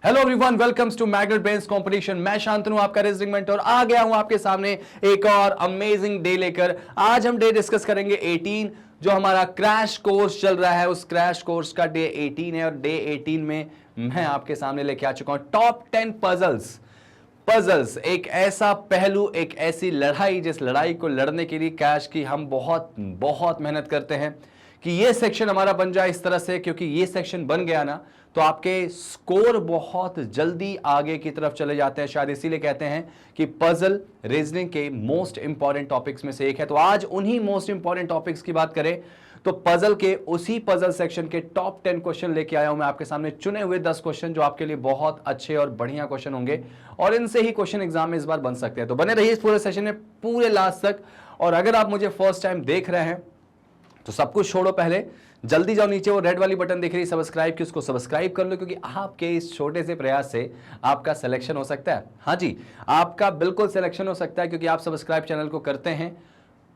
Hello everyone, welcomes to magnet brains competition. मैं शांतनु, आपका wrestling mentor, आ गया हूं आपके सामने एक और अमेजिंग डे लेकर। आज हम डे डिस्कस करेंगे 18, जो हमारा क्रैश कोर्स चल रहा है। उस क्रैश कोर्स का डे 18 है और डे 18 में मैं आपके सामने लेके आ चुका हूं टॉप 10 पजल्स। एक ऐसा पहलू, एक ऐसी लड़ाई जिस लड़ाई को लड़ने के लिए कैश की हम बहुत बहुत मेहनत करते हैं कि ये सेक्शन हमारा बन जाए इस तरह से, क्योंकि ये सेक्शन बन गया ना तो आपके स्कोर बहुत जल्दी आगे की तरफ चले जाते हैं। शायद इसीलिए कहते हैं कि पजल रीजनिंग के मोस्ट इंपॉर्टेंट टॉपिक्स में से एक है। तो आज उन्हीं मोस्ट इंपॉर्टेंट टॉपिक्स की बात करें तो पजल के उसी पजल सेक्शन के टॉप 10 क्वेश्चन लेके आया हूं मैं आपके सामने। चुने हुए 10 क्वेश्चन जो आपके लिए बहुत अच्छे और बढ़िया क्वेश्चन होंगे और इनसे ही क्वेश्चन एग्जाम में इस बार बन सकते हैं। तो बने रहिए इस पूरे सेशन में पूरे लास्ट तक। और अगर आप मुझे फर्स्ट टाइम देख रहे हैं तो सब कुछ छोड़ो, पहले जल्दी जाओ नीचे वो रेड वाली बटन दिख रही है सब्सक्राइब की, उसको सब्सक्राइब कर लो, क्योंकि आपके इस छोटे से प्रयास से आपका सिलेक्शन हो सकता है। हाँ जी, आपका बिल्कुल सिलेक्शन हो सकता है, क्योंकि आप सब्सक्राइब चैनल को करते हैं,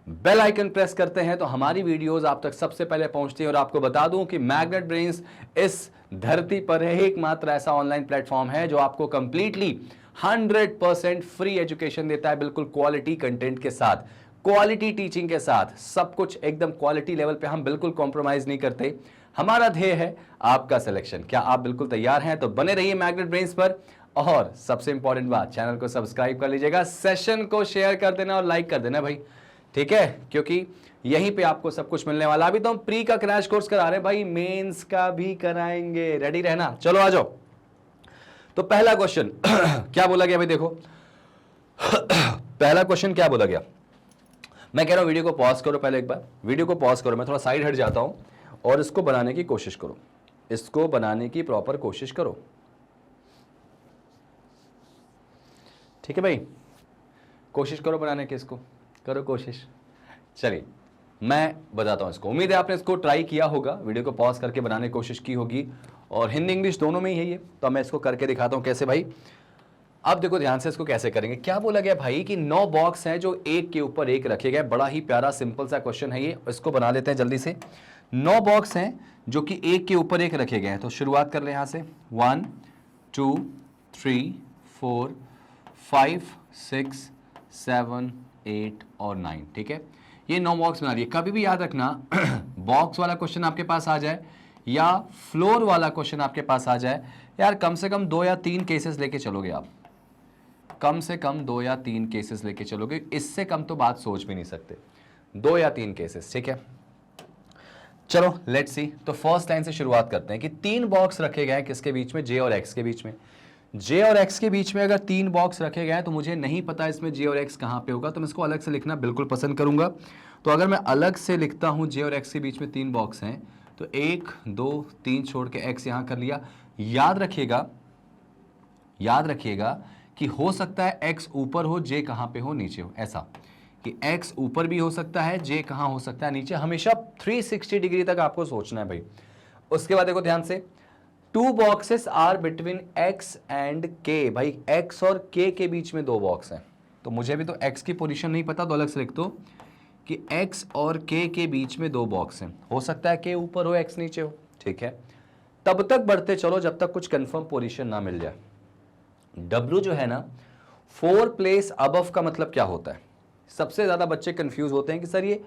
बेल आइकन प्रेस करते हैं तो हमारी वीडियोस आप तक सबसे पहले पहुंचती है। और आपको बता दूं कि मैग्नेट ब्रेन्स इस धरती पर एकमात्र ऐसा ऑनलाइन प्लेटफॉर्म है जो आपको कंप्लीटली 100% फ्री एजुकेशन देता है, बिल्कुल क्वालिटी कंटेंट के साथ, क्वालिटी टीचिंग के साथ, सब कुछ एकदम क्वालिटी लेवल पे। हम बिल्कुल कॉम्प्रोमाइज नहीं करते। हमारा ध्येय है आपका सिलेक्शन। क्या आप बिल्कुल तैयार हैं? तो बने रहिए मैग्नेट ब्रेन्स पर। और सबसे इंपॉर्टेंट बात, चैनल को सब्सक्राइब कर लीजिएगा, सेशन को शेयर कर देना और लाइक कर देना भाई, ठीक है, क्योंकि यहीं पे आपको सब कुछ मिलने वाला। अभी तो हम प्री का क्रैश कोर्स करा रहे हैं भाई, मेंस का भी कराएंगे, रेडी रहना। चलो आ जाओ। तो पहला क्वेश्चन क्या बोला गया भाई, देखो पहला क्वेश्चन क्या बोला गया। मैं कह रहा हूं वीडियो को पॉज करो, पहले एक बार वीडियो को पॉज करो, मैं थोड़ा साइड हट जाता हूं और इसको बनाने की कोशिश करो, इसको बनाने की प्रॉपर कोशिश करो, ठीक है भाई, कोशिश करो बनाने की, इसको करो कोशिश। चलिए मैं बताता हूं इसको। उम्मीद है आपने इसको ट्राई किया होगा, वीडियो को पॉज करके बनाने की कोशिश की होगी, और हिंदी इंग्लिश दोनों में ही है ये। तो मैं इसको करके दिखाता हूं कैसे भाई। अब देखो ध्यान से, इसको कैसे करेंगे। क्या बोला गया भाई कि 9 बॉक्स हैं जो एक के ऊपर एक रखे गए। बड़ा ही प्यारा सिंपल सा क्वेश्चन है ये, इसको बना लेते हैं जल्दी से। 9 बॉक्स हैं जो कि एक के ऊपर एक रखे गए हैं। तो शुरुआत कर ले यहां से, 1 2 3 4 5 6 7 8 और 9, ठीक है। ये 9 बॉक्स बना दिए। कभी भी याद रखना बॉक्स वाला क्वेश्चन आपके पास आ जाए या फ्लोर वाला क्वेश्चन आपके पास आ जाए, यार कम से कम 2 या 3 केसेस लेके चलोगे आप, कम से कम 2 या 3 केसेस लेके चलोगे, इससे कम तो बात सोच भी नहीं सकते। 2 या 3 केसेस, ठीक है। चलो लेट्स सी। तो फर्स्ट लाइन से शुरुआत करते हैं कि 3 बॉक्स रखे गए हैं किसके बीच में, जे और एक्स के बीच में। जे और एक्स के बीच में अगर 3 बॉक्स रखे गए हैं तो मुझे नहीं पता इसमें जे और एक्स कहां पे होगा, तो मैं इसको अलग से लिखना बिल्कुल पसंद करूंगा। तो अगर मैं अलग से लिखता हूं जे और एक्स के बीच में 3 बॉक्स हैं, तो 1 2 3 छोड़ के एक्स यहां कर लिया। याद रखिएगा कि हो सकता है एक्स ऊपर हो, जे कहां पे हो, नीचे हो। ऐसा कि एक्स ऊपर भी हो सकता है, जे कहां हो सकता है, नीचे। हमेशा 360 डिग्री तक आपको सोचना है भाई। उसके बाद देखो ध्यान से, 2 boxes are between X and K. भाई एक्स और के बीच में 2 बॉक्स हैं, तो मुझे भी तो एक्स की पोजीशन नहीं पता, तो अलग से लिख दो कि एक्स और के बीच में 2 बॉक्स हैं। हो सकता है के ऊपर हो, एक्स नीचे हो, ठीक है। तब तक बढ़ते चलो जब तक कुछ कंफर्म पोजीशन ना मिल जाए। W जो है ना, 4 प्लेस अबव का मतलब क्या होता है। सबसे ज्यादा बच्चे कंफ्यूज होते हैं कि सर ये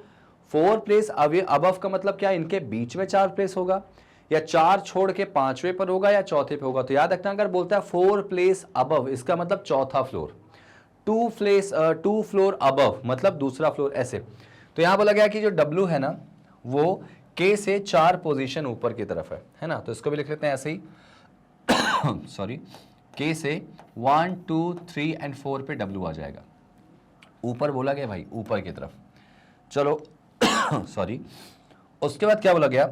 4 प्लेस अबव का मतलब क्या है, इनके बीच में 4 प्लेस होगा या 4 छोड़ के 5वें पर होगा या चौथे पे होगा। तो याद रखना, अगर बोलता है 4 प्लेस अबव, इसका मतलब चौथा फ्लोर। 2 फ्लोर अबव मतलब दूसरा फ्लोर, ऐसे। तो यहां बोला गया कि जो W है ना वो K से 4 पोजीशन ऊपर की तरफ है ना। तो इसको भी लिख लेते हैं ऐसे ही सॉरी, K से 1 2 3 एंड 4 पे W आ जाएगा। ऊपर बोला गया भाई, ऊपर की तरफ। चलो सॉरी। उसके बाद क्या बोला गया,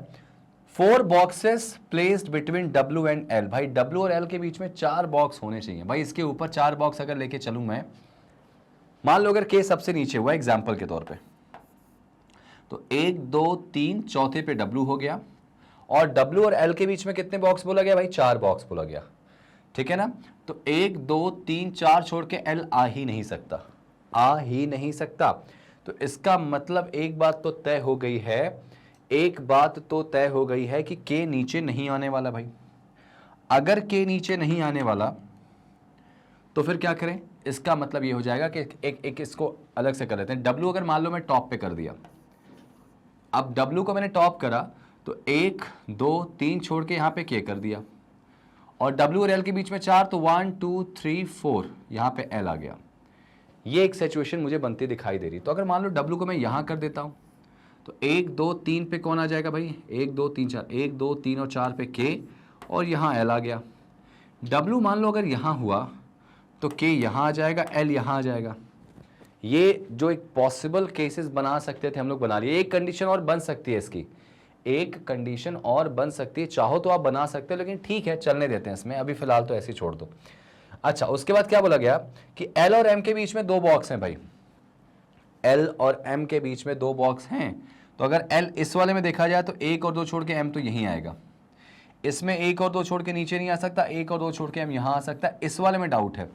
4 boxes placed between W and L। भाई W और L के बीच में 4 बॉक्स होने चाहिए। भाई इसके ऊपर 4 बॉक्स अगर लेके चलूं मैं, मान लो अगर K सबसे नीचे हुआ एग्जाम्पल के तौर पे, तो 1 2 3 चौथे पे W हो गया, और W और L के बीच में कितने बॉक्स बोला गया भाई, 4 बॉक्स बोला गया, ठीक है ना। तो 1 2 3 4 छोड़ के L आ ही नहीं सकता, तो इसका मतलब एक बात तो तय हो गई है, कि K नीचे नहीं आने वाला भाई। अगर के नीचे नहीं आने वाला तो फिर क्या करें, इसका मतलब ये हो जाएगा कि एक इसको अलग से कर लेते हैं। W अगर मान लो मैं टॉप पे कर दिया, अब W को मैंने टॉप करा तो 1 2 3 छोड़ के यहां पे K कर दिया, और W और L के बीच में 4, तो 1 2 3 4 यहां पे L आ गया। ये एक सिचुएशन मुझे बनती दिखाई दे रही। तो अगर मान लो W को मैं यहां कर देता हूं तो 1 2 3 पे कौन आ जाएगा भाई, 1 2 3 4, 1 2 3 और 4 पे K, और यहां L आ गया। W मान लो अगर यहां हुआ तो K यहां आ जाएगा, L यहां आ जाएगा। ये जो एक पॉसिबल केसेस बना सकते थे हम लोग बना लिए। एक कंडीशन और बन सकती है इसकी, एक कंडीशन और बन सकती है, चाहो तो आप बना सकते हो, लेकिन ठीक है चलने देते हैं इसमें, अभी फिलहाल तो ऐसे ही छोड़ दो। अच्छा, उसके बाद क्या बोला गया कि L और M के बीच में 2 बॉक्स हैं भाई, L और M के बीच में 2 बॉक्स हैं। तो अगर L इस वाले में देखा जाए तो 1 और 2 छोड़ के M तो यहीं आएगा, इसमें 1 और 2 छोड़ के नीचे नहीं आ सकता, 1 और 2 छोड़ के M यहां आ सकता है। इस वाले में डाउट है,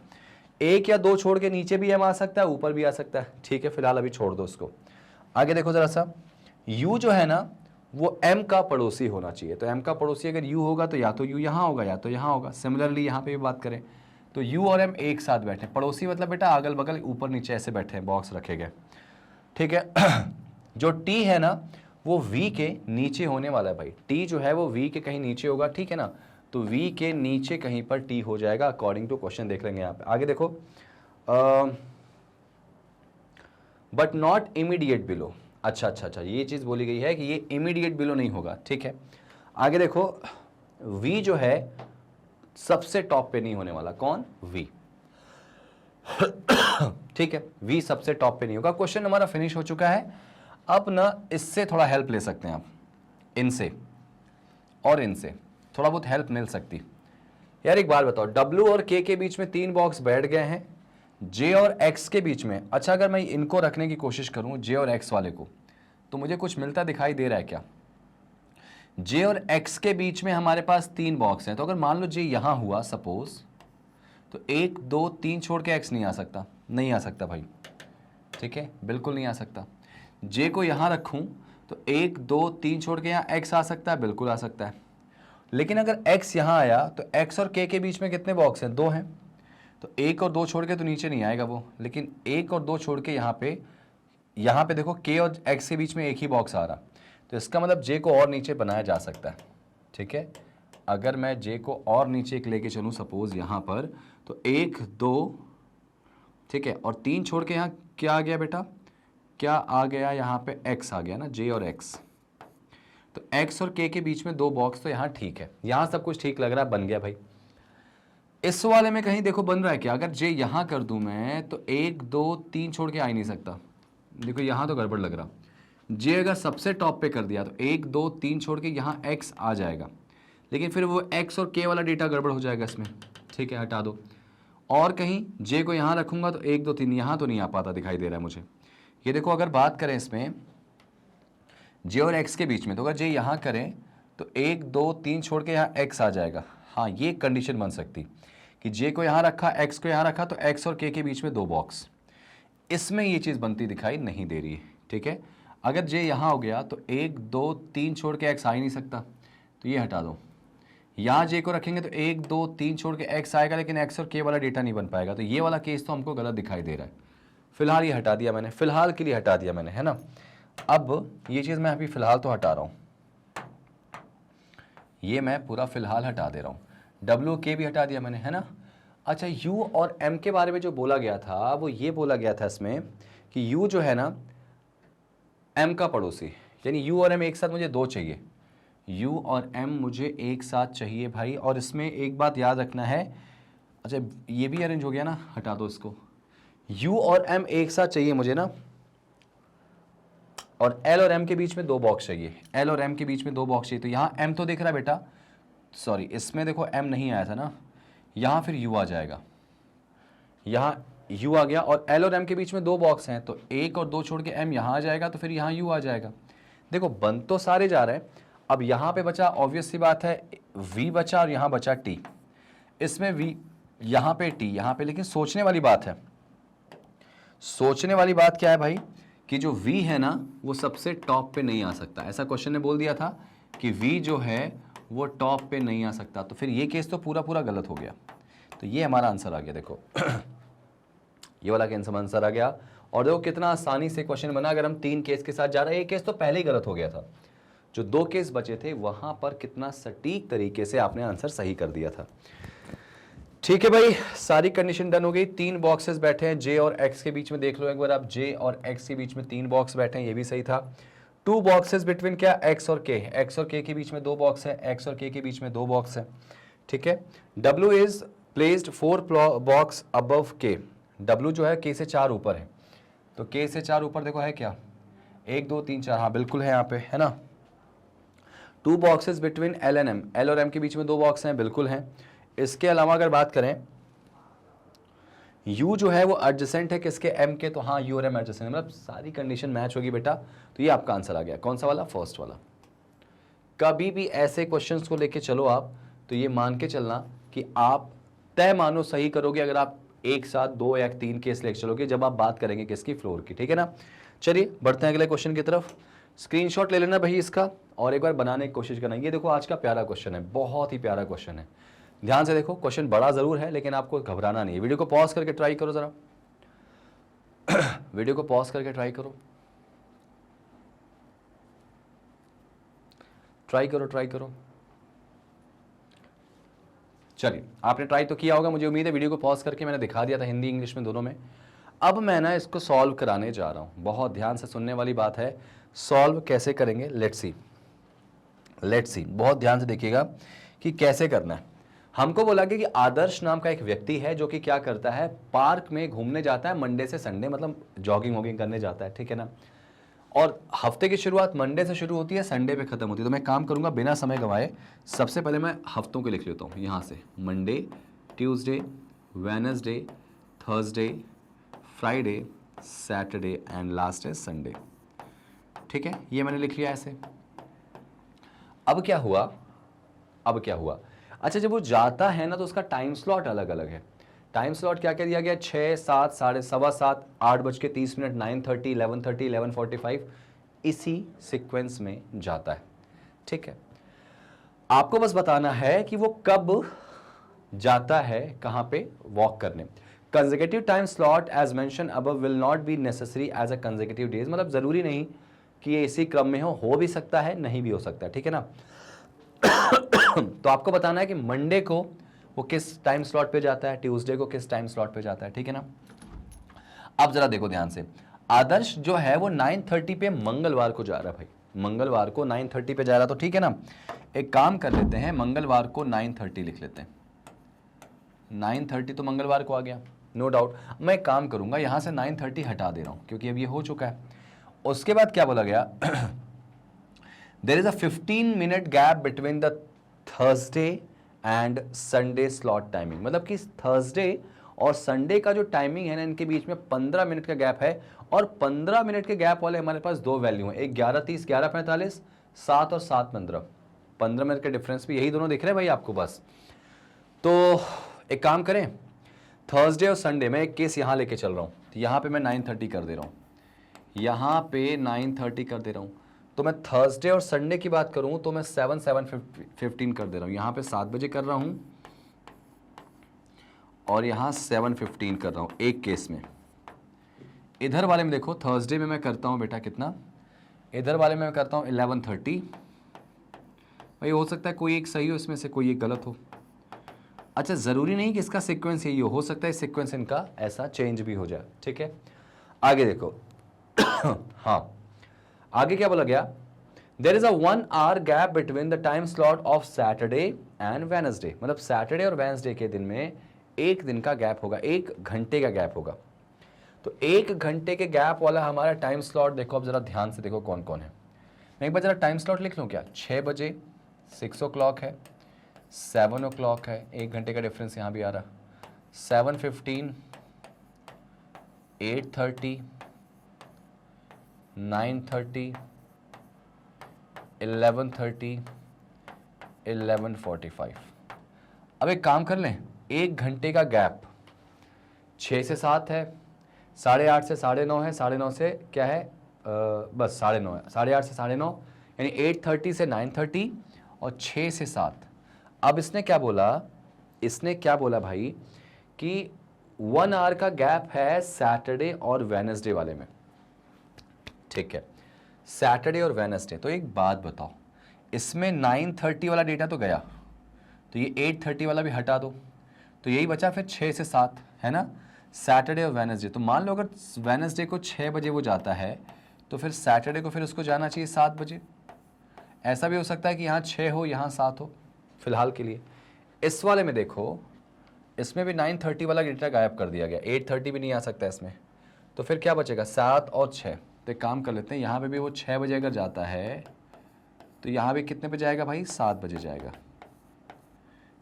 1 या 2 छोड़ के नीचे भी M आ सकता है, ऊपर भी आ सकता है। ठीक है, फिलहाल अभी छोड़ दो उसको। आगे देखो जरा सा, U जो है ना वो M का पड़ोसी होना चाहिए। तो M का पड़ोसी अगर U होगा तो या तो U यहां होगा या तो यहां होगा। सिमिलरली यहां पे भी बात करें तो U और M एक साथ बैठे, पड़ोसी मतलब बेटा अगल बगल ऊपर नीचे ऐसे बैठे हैं, बॉक्स रखे गए। ठीक है जो T है ना वो V के नीचे होने वाला है भाई, T जो है वो V के कहीं नीचे होगा, ठीक है ना। तो V के नीचे कहीं पर T हो जाएगा अकॉर्डिंग टू क्वेश्चन। देख लेंगे यहाँ पे, आगे देखो, बट नॉट इमीडिएट बिलो। अच्छा अच्छा अच्छा, ये चीज बोली गई है कि ये इमीडिएट बिलो नहीं होगा। ठीक है, आगे देखो, V जो है सबसे टॉप पे नहीं होने वाला। कौन? V। ठीक है, V सबसे टॉप पे नहीं होगा। क्वेश्चन हमारा फिनिश हो चुका है। अब ना इससे थोड़ा हेल्प ले सकते हैं आप, इनसे और इनसे थोड़ा बहुत हेल्प मिल सकती। यार एक बात बताओ, W और K के बीच में 3 बॉक्स बैठ गए हैं, J और X के बीच में। अच्छा, अगर मैं इनको रखने की कोशिश करूं, J और X वाले को, तो मुझे कुछ मिलता दिखाई दे रहा है क्या? J और X के बीच में हमारे पास 3 बॉक्स हैं। तो अगर मान लो J यहां हुआ सपोज, तो 1 2 3 छोड़ के X नहीं आ सकता, नहीं आ सकता भाई। ठीक है, बिल्कुल नहीं आ सकता। J को यहां रखूं तो 1 2 3 छोड़ के यहां X आ सकता है, बिल्कुल आ सकता है। लेकिन अगर X यहां आया तो X और K के बीच में कितने बॉक्स हैं? 2 हैं। तो 1 और 2 छोड़ के तो नीचे नहीं आएगा वो, लेकिन 1 और 2 छोड़ के यहाँ पे देखो K और X के बीच में एक ही बॉक्स आ रहा, तो इसका मतलब J को और नीचे बनाया जा सकता है। ठीक है, अगर मैं J को और नीचे एक लेके चलूँ सपोज यहाँ पर, तो 1 2, ठीक है, और 3 छोड़ के यहाँ क्या आ गया बेटा? क्या आ गया? यहाँ पे X आ गया ना, J और X। तो X और K के बीच में 2 बॉक्स, तो यहाँ ठीक है, यहाँ सब कुछ ठीक लग रहा है, बन गया भाई। इस वाले में कहीं देखो बन रहा है क्या? अगर J यहाँ कर दूं मैं तो 1 2 3 छोड़ के आ ही नहीं सकता। देखो यहाँ तो गड़बड़ लग रहा। J अगर सबसे टॉप पे कर दिया तो 1 2 3 छोड़ के यहाँ X आ जाएगा, लेकिन फिर वो X और K वाला डेटा गड़बड़ हो जाएगा इसमें। ठीक है, हटा दो। और कहीं J को यहाँ रखूंगा तो 1 2 3 यहाँ तो नहीं आ पाता, दिखाई दे रहा है मुझे। ये देखो, अगर बात करें इसमें J और X के बीच में, तो अगर J यहाँ करें तो 1 2 3 छोड़ के यहाँ X आ जाएगा। हाँ, ये कंडीशन बन सकती कि J को यहाँ रखा, X को यहाँ रखा, तो X और K के बीच में 2 बॉक्स। इसमें ये चीज़ बनती दिखाई नहीं दे रही है। ठीक है, अगर J यहाँ हो गया तो 1 2 3 छोड़ के X आ ही नहीं सकता, तो ये हटा दो। यहाँ J को रखेंगे तो 1 2 3 छोड़ के X आएगा, लेकिन X और K वाला डेटा नहीं बन पाएगा। तो ये वाला केस तो हमको गलत दिखाई दे रहा है। फिलहाल ये हटा दिया मैंने, फिलहाल के लिए हटा दिया मैंने, है ना। अब ये चीज़ मैं अभी फिलहाल तो हटा रहा हूँ, ये मैं पूरा फिलहाल हटा दे रहा हूँ। W K भी हटा दिया मैंने, है ना। अच्छा, U और M के बारे में जो बोला गया था वो ये बोला गया था इसमें कि U जो है ना M का पड़ोसी, यानी U और M एक साथ मुझे 2 चाहिए। U और M मुझे एक साथ चाहिए भाई। और इसमें एक बात याद रखना है, अच्छा ये भी अरेंज हो गया ना, हटा दो इसको। U और M एक साथ चाहिए मुझे ना, और L और M के बीच में 2 बॉक्स चाहिए। L और M के बीच में 2 बॉक्स चाहिए। तो यहाँ M तो दिख रहा है बेटा, सॉरी इसमें देखो M नहीं आया था ना, यहाँ फिर U आ जाएगा, यहाँ U आ गया। और L और M के बीच में 2 बॉक्स हैं, तो 1 और 2 छोड़ के M यहाँ आ जाएगा, तो फिर यहाँ U आ जाएगा। देखो बन तो सारे जा रहे हैं। अब यहाँ पे बचा, ऑब्वियस सी बात है, V बचा और यहाँ बचा T। इसमें V, यहाँ पे T, यहाँ पे, लेकिन सोचने वाली बात है, सोचने वाली बात क्या है भाई कि जो V है ना वो सबसे टॉप पे नहीं आ सकता। ऐसा क्वेश्चन ने बोल दिया था कि V जो है वो टॉप पे नहीं आ सकता, तो फिर ये केस तो पूरा पूरा गलत हो गया। तो ये हमारा आंसर आ गया, देखो ये वाला आंसर आ गया। और देखो कितना आसानी से क्वेश्चन बना, अगर हम 3 केस के साथ जा रहे हैं। ये केस तो पहले ही गलत हो गया था, जो 2 केस बचे थे वहां पर कितना सटीक तरीके से आपने आंसर सही कर दिया था। ठीक है भाई, सारी कंडीशन डन हो गई। 3 बॉक्सेस बैठे हैं जे और एक्स के बीच में, देख लो एक बार आप, जे और एक्स के बीच में 3 बॉक्स बैठे हैं, ये भी सही था। 2 बॉक्सेस बिटवीन क्या, एक्स और के, एक्स और के के बीच में 2 बॉक्स है, एक्स और के के बीच में 2 बॉक्स है। ठीक है, W is placed 4 box above के, W जो है के से 4 ऊपर है, तो के से 4 ऊपर देखो है क्या, 1 2 3 4, हाँ बिल्कुल है यहाँ पे, है ना। 2 boxes between L and M, L और M के बीच में 2 बॉक्स हैं, बिल्कुल हैं। इसके अलावा अगर बात करें, U जो है वो एडजेसेंट है किसके, M के, तो हाँ U और M एडजेसेंट, मतलब सारी कंडीशन मैच होगी बेटा। तो ये आपका आंसर आ गया, कौन सा वाला, फर्स्ट वाला। कभी भी ऐसे क्वेश्चंस को लेके चलो आप, तो ये मान के चलना कि आप तय मानो सही करोगे अगर आप एक साथ 2 या 3 केस लेके चलोगे, जब आप बात करेंगे किसकी, फ्लोर की। ठीक है ना, चलिए बढ़ते हैं अगले क्वेश्चन की तरफ। स्क्रीनशॉट ले लेना भाई इसका और एक बार बनाने की कोशिश करना। ये देखो आज का प्यारा क्वेश्चन है, बहुत ही प्यारा क्वेश्चन है, ध्यान से देखो। क्वेश्चन बड़ा जरूर है लेकिन आपको घबराना नहीं है। वीडियो को पॉज करके ट्राई करो जरा वीडियो को पॉज करके ट्राई करो, ट्राई करो, ट्राई करो। चलिए, आपने ट्राई तो किया होगा मुझे उम्मीद है। वीडियो को पॉज करके मैंने दिखा दिया था, हिंदी इंग्लिश में दोनों में। अब मैं ना इसको सॉल्व कराने जा रहा हूं, बहुत ध्यान से सुनने वाली बात है। सॉल्व कैसे करेंगे, लेट्स सी, लेट्स सी, बहुत ध्यान से देखिएगा कि कैसे करना है। हमको बोला कि आदर्श नाम का एक व्यक्ति है जो कि क्या करता है, पार्क में घूमने जाता है मंडे से संडे, मतलब जॉगिंग वॉगिंग करने जाता है, ठीक है ना। और हफ्ते की शुरुआत मंडे से शुरू होती है, संडे पे खत्म होती है। तो मैं काम करूंगा बिना समय गंवाए, सबसे पहले मैं हफ्तों के लिख लेता हूँ यहाँ से, Monday, Tuesday, Wednesday, Thursday, Friday, Saturday and last है संडे। ठीक है, ये मैंने लिख लिया ऐसे। अब क्या हुआ, अब क्या हुआ, अच्छा जब वो जाता है ना तो उसका टाइम स्लॉट अलग अलग है। टाइम स्लॉट क्या क्या दिया गया, 6, 7, 7:15, 8:30, 9:30, 11:30, 11:45, इसी सीक्वेंस में जाता है। ठीक है, आपको बस बताना है कि वो कब जाता है, कहां पे वॉक करने। Consecutive time slot as mention above will not be necessary as a consecutive days, मतलब जरूरी नहीं कि ये इसी क्रम में हो भी सकता है, नहीं भी हो सकता है। ठीक है ना तो आपको बताना है कि मंडे को वो किस टाइम स्लॉट पे जाता है, ट्यूसडे को किस टाइम स्लॉट पे जाता है। ठीक है ना, अब जरा देखो ध्यान से, आदर्श जो है वो 9:30 पे मंगलवार को जा रहा है भाई, मंगलवार को 9:30 पे जा रहा, तो ठीक है ना, एक काम कर लेते हैं, मंगलवार को 9:30 लिख लेते हैं। 9:30 तो मंगलवार को आ गया, नो डाउट। मैं एक काम करूंगा, यहां से 9:30 हटा दे रहा हूं क्योंकि अब ये हो चुका है। उसके बाद क्या बोला गया there is a 15-minute gap between the Thursday and Sunday slot timing, मतलब कि थर्सडे और संडे का जो टाइमिंग है ना, इनके बीच में 15 मिनट का गैप है। और 15 मिनट के गैप वाले हमारे पास 2 वैल्यू हैं, एक 11:30, 11:45, 7 और 7:15, 15 मिनट के डिफरेंस भी यही दोनों दिख रहे हैं भाई आपको बस। तो एक काम करें, थर्सडे और संडे में एक केस यहाँ लेके चल रहा हूँ, तो यहाँ पे मैं 9:30 कर दे रहा हूँ, यहाँ पे 9:30 कर दे रहा हूँ। तो मैं थर्सडे और संडे की बात करूं तो मैं 7:15 कर दे रहा हूं, यहां पे 7 बजे कर रहा हूं और यहां 7:15 कर रहा हूं एक केस में। इधर वाले में देखो, थर्सडे में मैं करता हूं बेटा कितना, इधर वाले में मैं करता हूं 11:30। भाई हो सकता है कोई एक सही हो, इसमें से कोई एक गलत हो। अच्छा जरूरी नहीं कि इसका सीक्वेंस यही हो सकता है सीक्वेंस इनका ऐसा चेंज भी हो जाए। ठीक है, आगे देखो हाँ आगे क्या बोला गया, there is a 1 hour gap between the time slot of Saturday and Wednesday, मतलब सैटरडे और वेडनेसडे के दिन में एक दिन का गैप होगा, 1 घंटे का गैप होगा। तो 1 घंटे के गैप वाला हमारा टाइम स्लॉट देखो, अब जरा ध्यान से देखो कौन कौन है। मैं एक बार जरा टाइम स्लॉट लिख लूँ क्या, 6 बजे, 6 o'clock है, 7 o'clock है, 1 घंटे का डिफरेंस यहाँ भी आ रहा, 7:15, 8:30, 9:30, 11:30, 11:45। अब एक काम कर लें, 1 घंटे का गैप 6 से 7 है, 8:30 से 9:30 है, 9:30 से क्या है बस 9:30 है, 8:30 से 9:30 यानी 8:30 से 9:30 और 6 से 7। अब इसने क्या बोला भाई कि 1 आवर का गैप है सैटरडे और वेडनेसडे वाले में, ठीक है, सैटरडे और वेडनेसडे। तो एक बात बताओ, इसमें 9:30 वाला डेटा तो गया, तो ये 8:30 वाला भी हटा दो, तो यही बचा फिर 6 से 7, है ना, सैटरडे और वेडनेसडे। तो मान लो अगर वेडनेसडे को 6 बजे वो जाता है, तो फिर सैटरडे को फिर उसको जाना चाहिए 7 बजे। ऐसा भी हो सकता है कि यहाँ 6 हो यहाँ 7 हो, फिलहाल के लिए। इस वाले में देखो, इसमें भी 9:30 वाला डेटा गायब कर दिया गया, 8:30 भी नहीं आ सकता इसमें, तो फिर क्या बचेगा 7 और 6। तो एक काम कर लेते हैं, यहाँ पे भी वो 6 बजे अगर जाता है तो यहाँ भी कितने पे जाएगा भाई, 7 बजे जाएगा,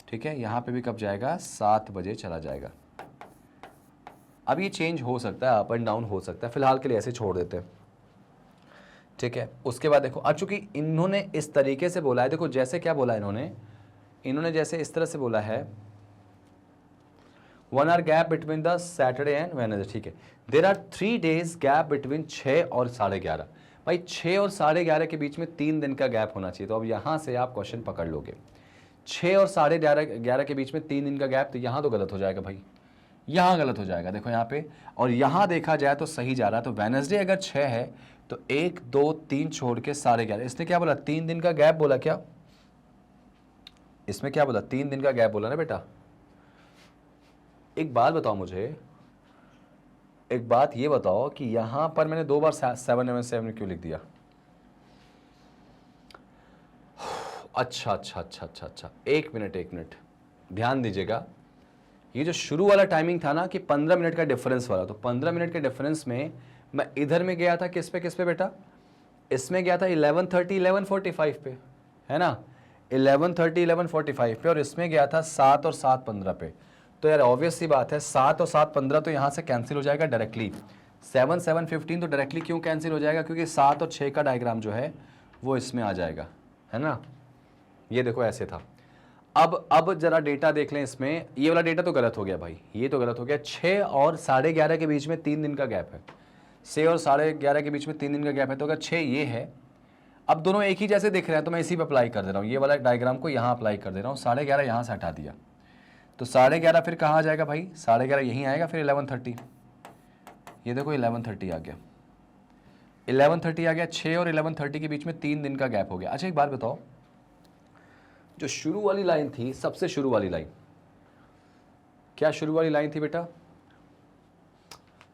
ठीक है। यहाँ पे भी कब जाएगा, 7 बजे चला जाएगा। अब ये चेंज हो सकता है, अप एंड डाउन हो सकता है, फिलहाल के लिए ऐसे छोड़ देते हैं, ठीक है। उसके बाद देखो, अब चूंकि इन्होंने इस तरीके से बोला है, देखो जैसे क्या बोला इन्होंने जैसे इस तरह से बोला है 1 hour gap between the Saturday and Wednesday, ठीक है। There are 3 days gap between 6 और 11:30। भाई 6 और 11:30 के बीच में 3 दिन का गैप होना चाहिए। तो अब यहाँ से आप क्वेश्चन पकड़ लोगे, 6 और 11:30 के बीच में 3 दिन का गैप, तो यहाँ तो गलत हो जाएगा भाई, यहाँ गलत हो जाएगा, देखो यहाँ पे। और यहाँ देखा जाए तो सही जा रहा है। तो वेडनेसडे अगर 6 है तो 1 2 3 छोड़ के 11:30। इसने क्या बोला, 3 दिन का गैप बोला क्या, इसमें क्या बोला, 3 दिन का गैप बोला ना बेटा। एक बात बताओ मुझे, एक बात ये बताओ कि यहां पर मैंने 2 बार 7 क्यों लिख दिया। अच्छा, एक मिनट ध्यान दीजिएगा। ये जो शुरू वाला टाइमिंग था ना कि 15 मिनट का डिफरेंस वाला, तो 15 मिनट के डिफरेंस में मैं इधर में गया था किस पे बेटा, इसमें गया था 11:30 11:45 पे, है ना, 11:30 11:45 पे, और इसमें गया था 7 और 7:15 पे। तो यार ऑब्वियस सी बात है, 7 और 7:15 तो यहाँ से कैंसिल हो जाएगा डायरेक्टली। 7 7:15 तो डायरेक्टली क्यों कैंसिल हो जाएगा, क्योंकि 7 और 6 का डायग्राम जो है वो इसमें आ जाएगा, है ना। ये देखो ऐसे था। अब जरा डेटा देख लें इसमें, ये वाला डेटा तो गलत हो गया भाई, ये तो गलत हो गया। 6 और 11:30 के बीच में 3 दिन का गैप है, 6 और 11:30 के बीच में 3 दिन का गैप है। तो अगर 6 ये है, अब दोनों एक ही जैसे दिख रहे हैं तो मैं इसी पे अप्लाई कर दे रहा हूँ, ये वाला डायग्राम को यहाँ अप्लाई कर दे रहा हूँ। 11:30 यहाँ से हटा दिया, तो 11:30 फिर कहाँ आ जाएगा भाई, 11:30 यहीं आएगा, फिर 11:30, ये देखो 11:30 आ गया, 11:30 आ गया। 6 और 11:30 के बीच में 3 दिन का गैप हो गया। अच्छा एक बात बताओ, जो शुरू वाली लाइन थी, सबसे शुरू वाली लाइन, क्या शुरू वाली लाइन थी बेटा,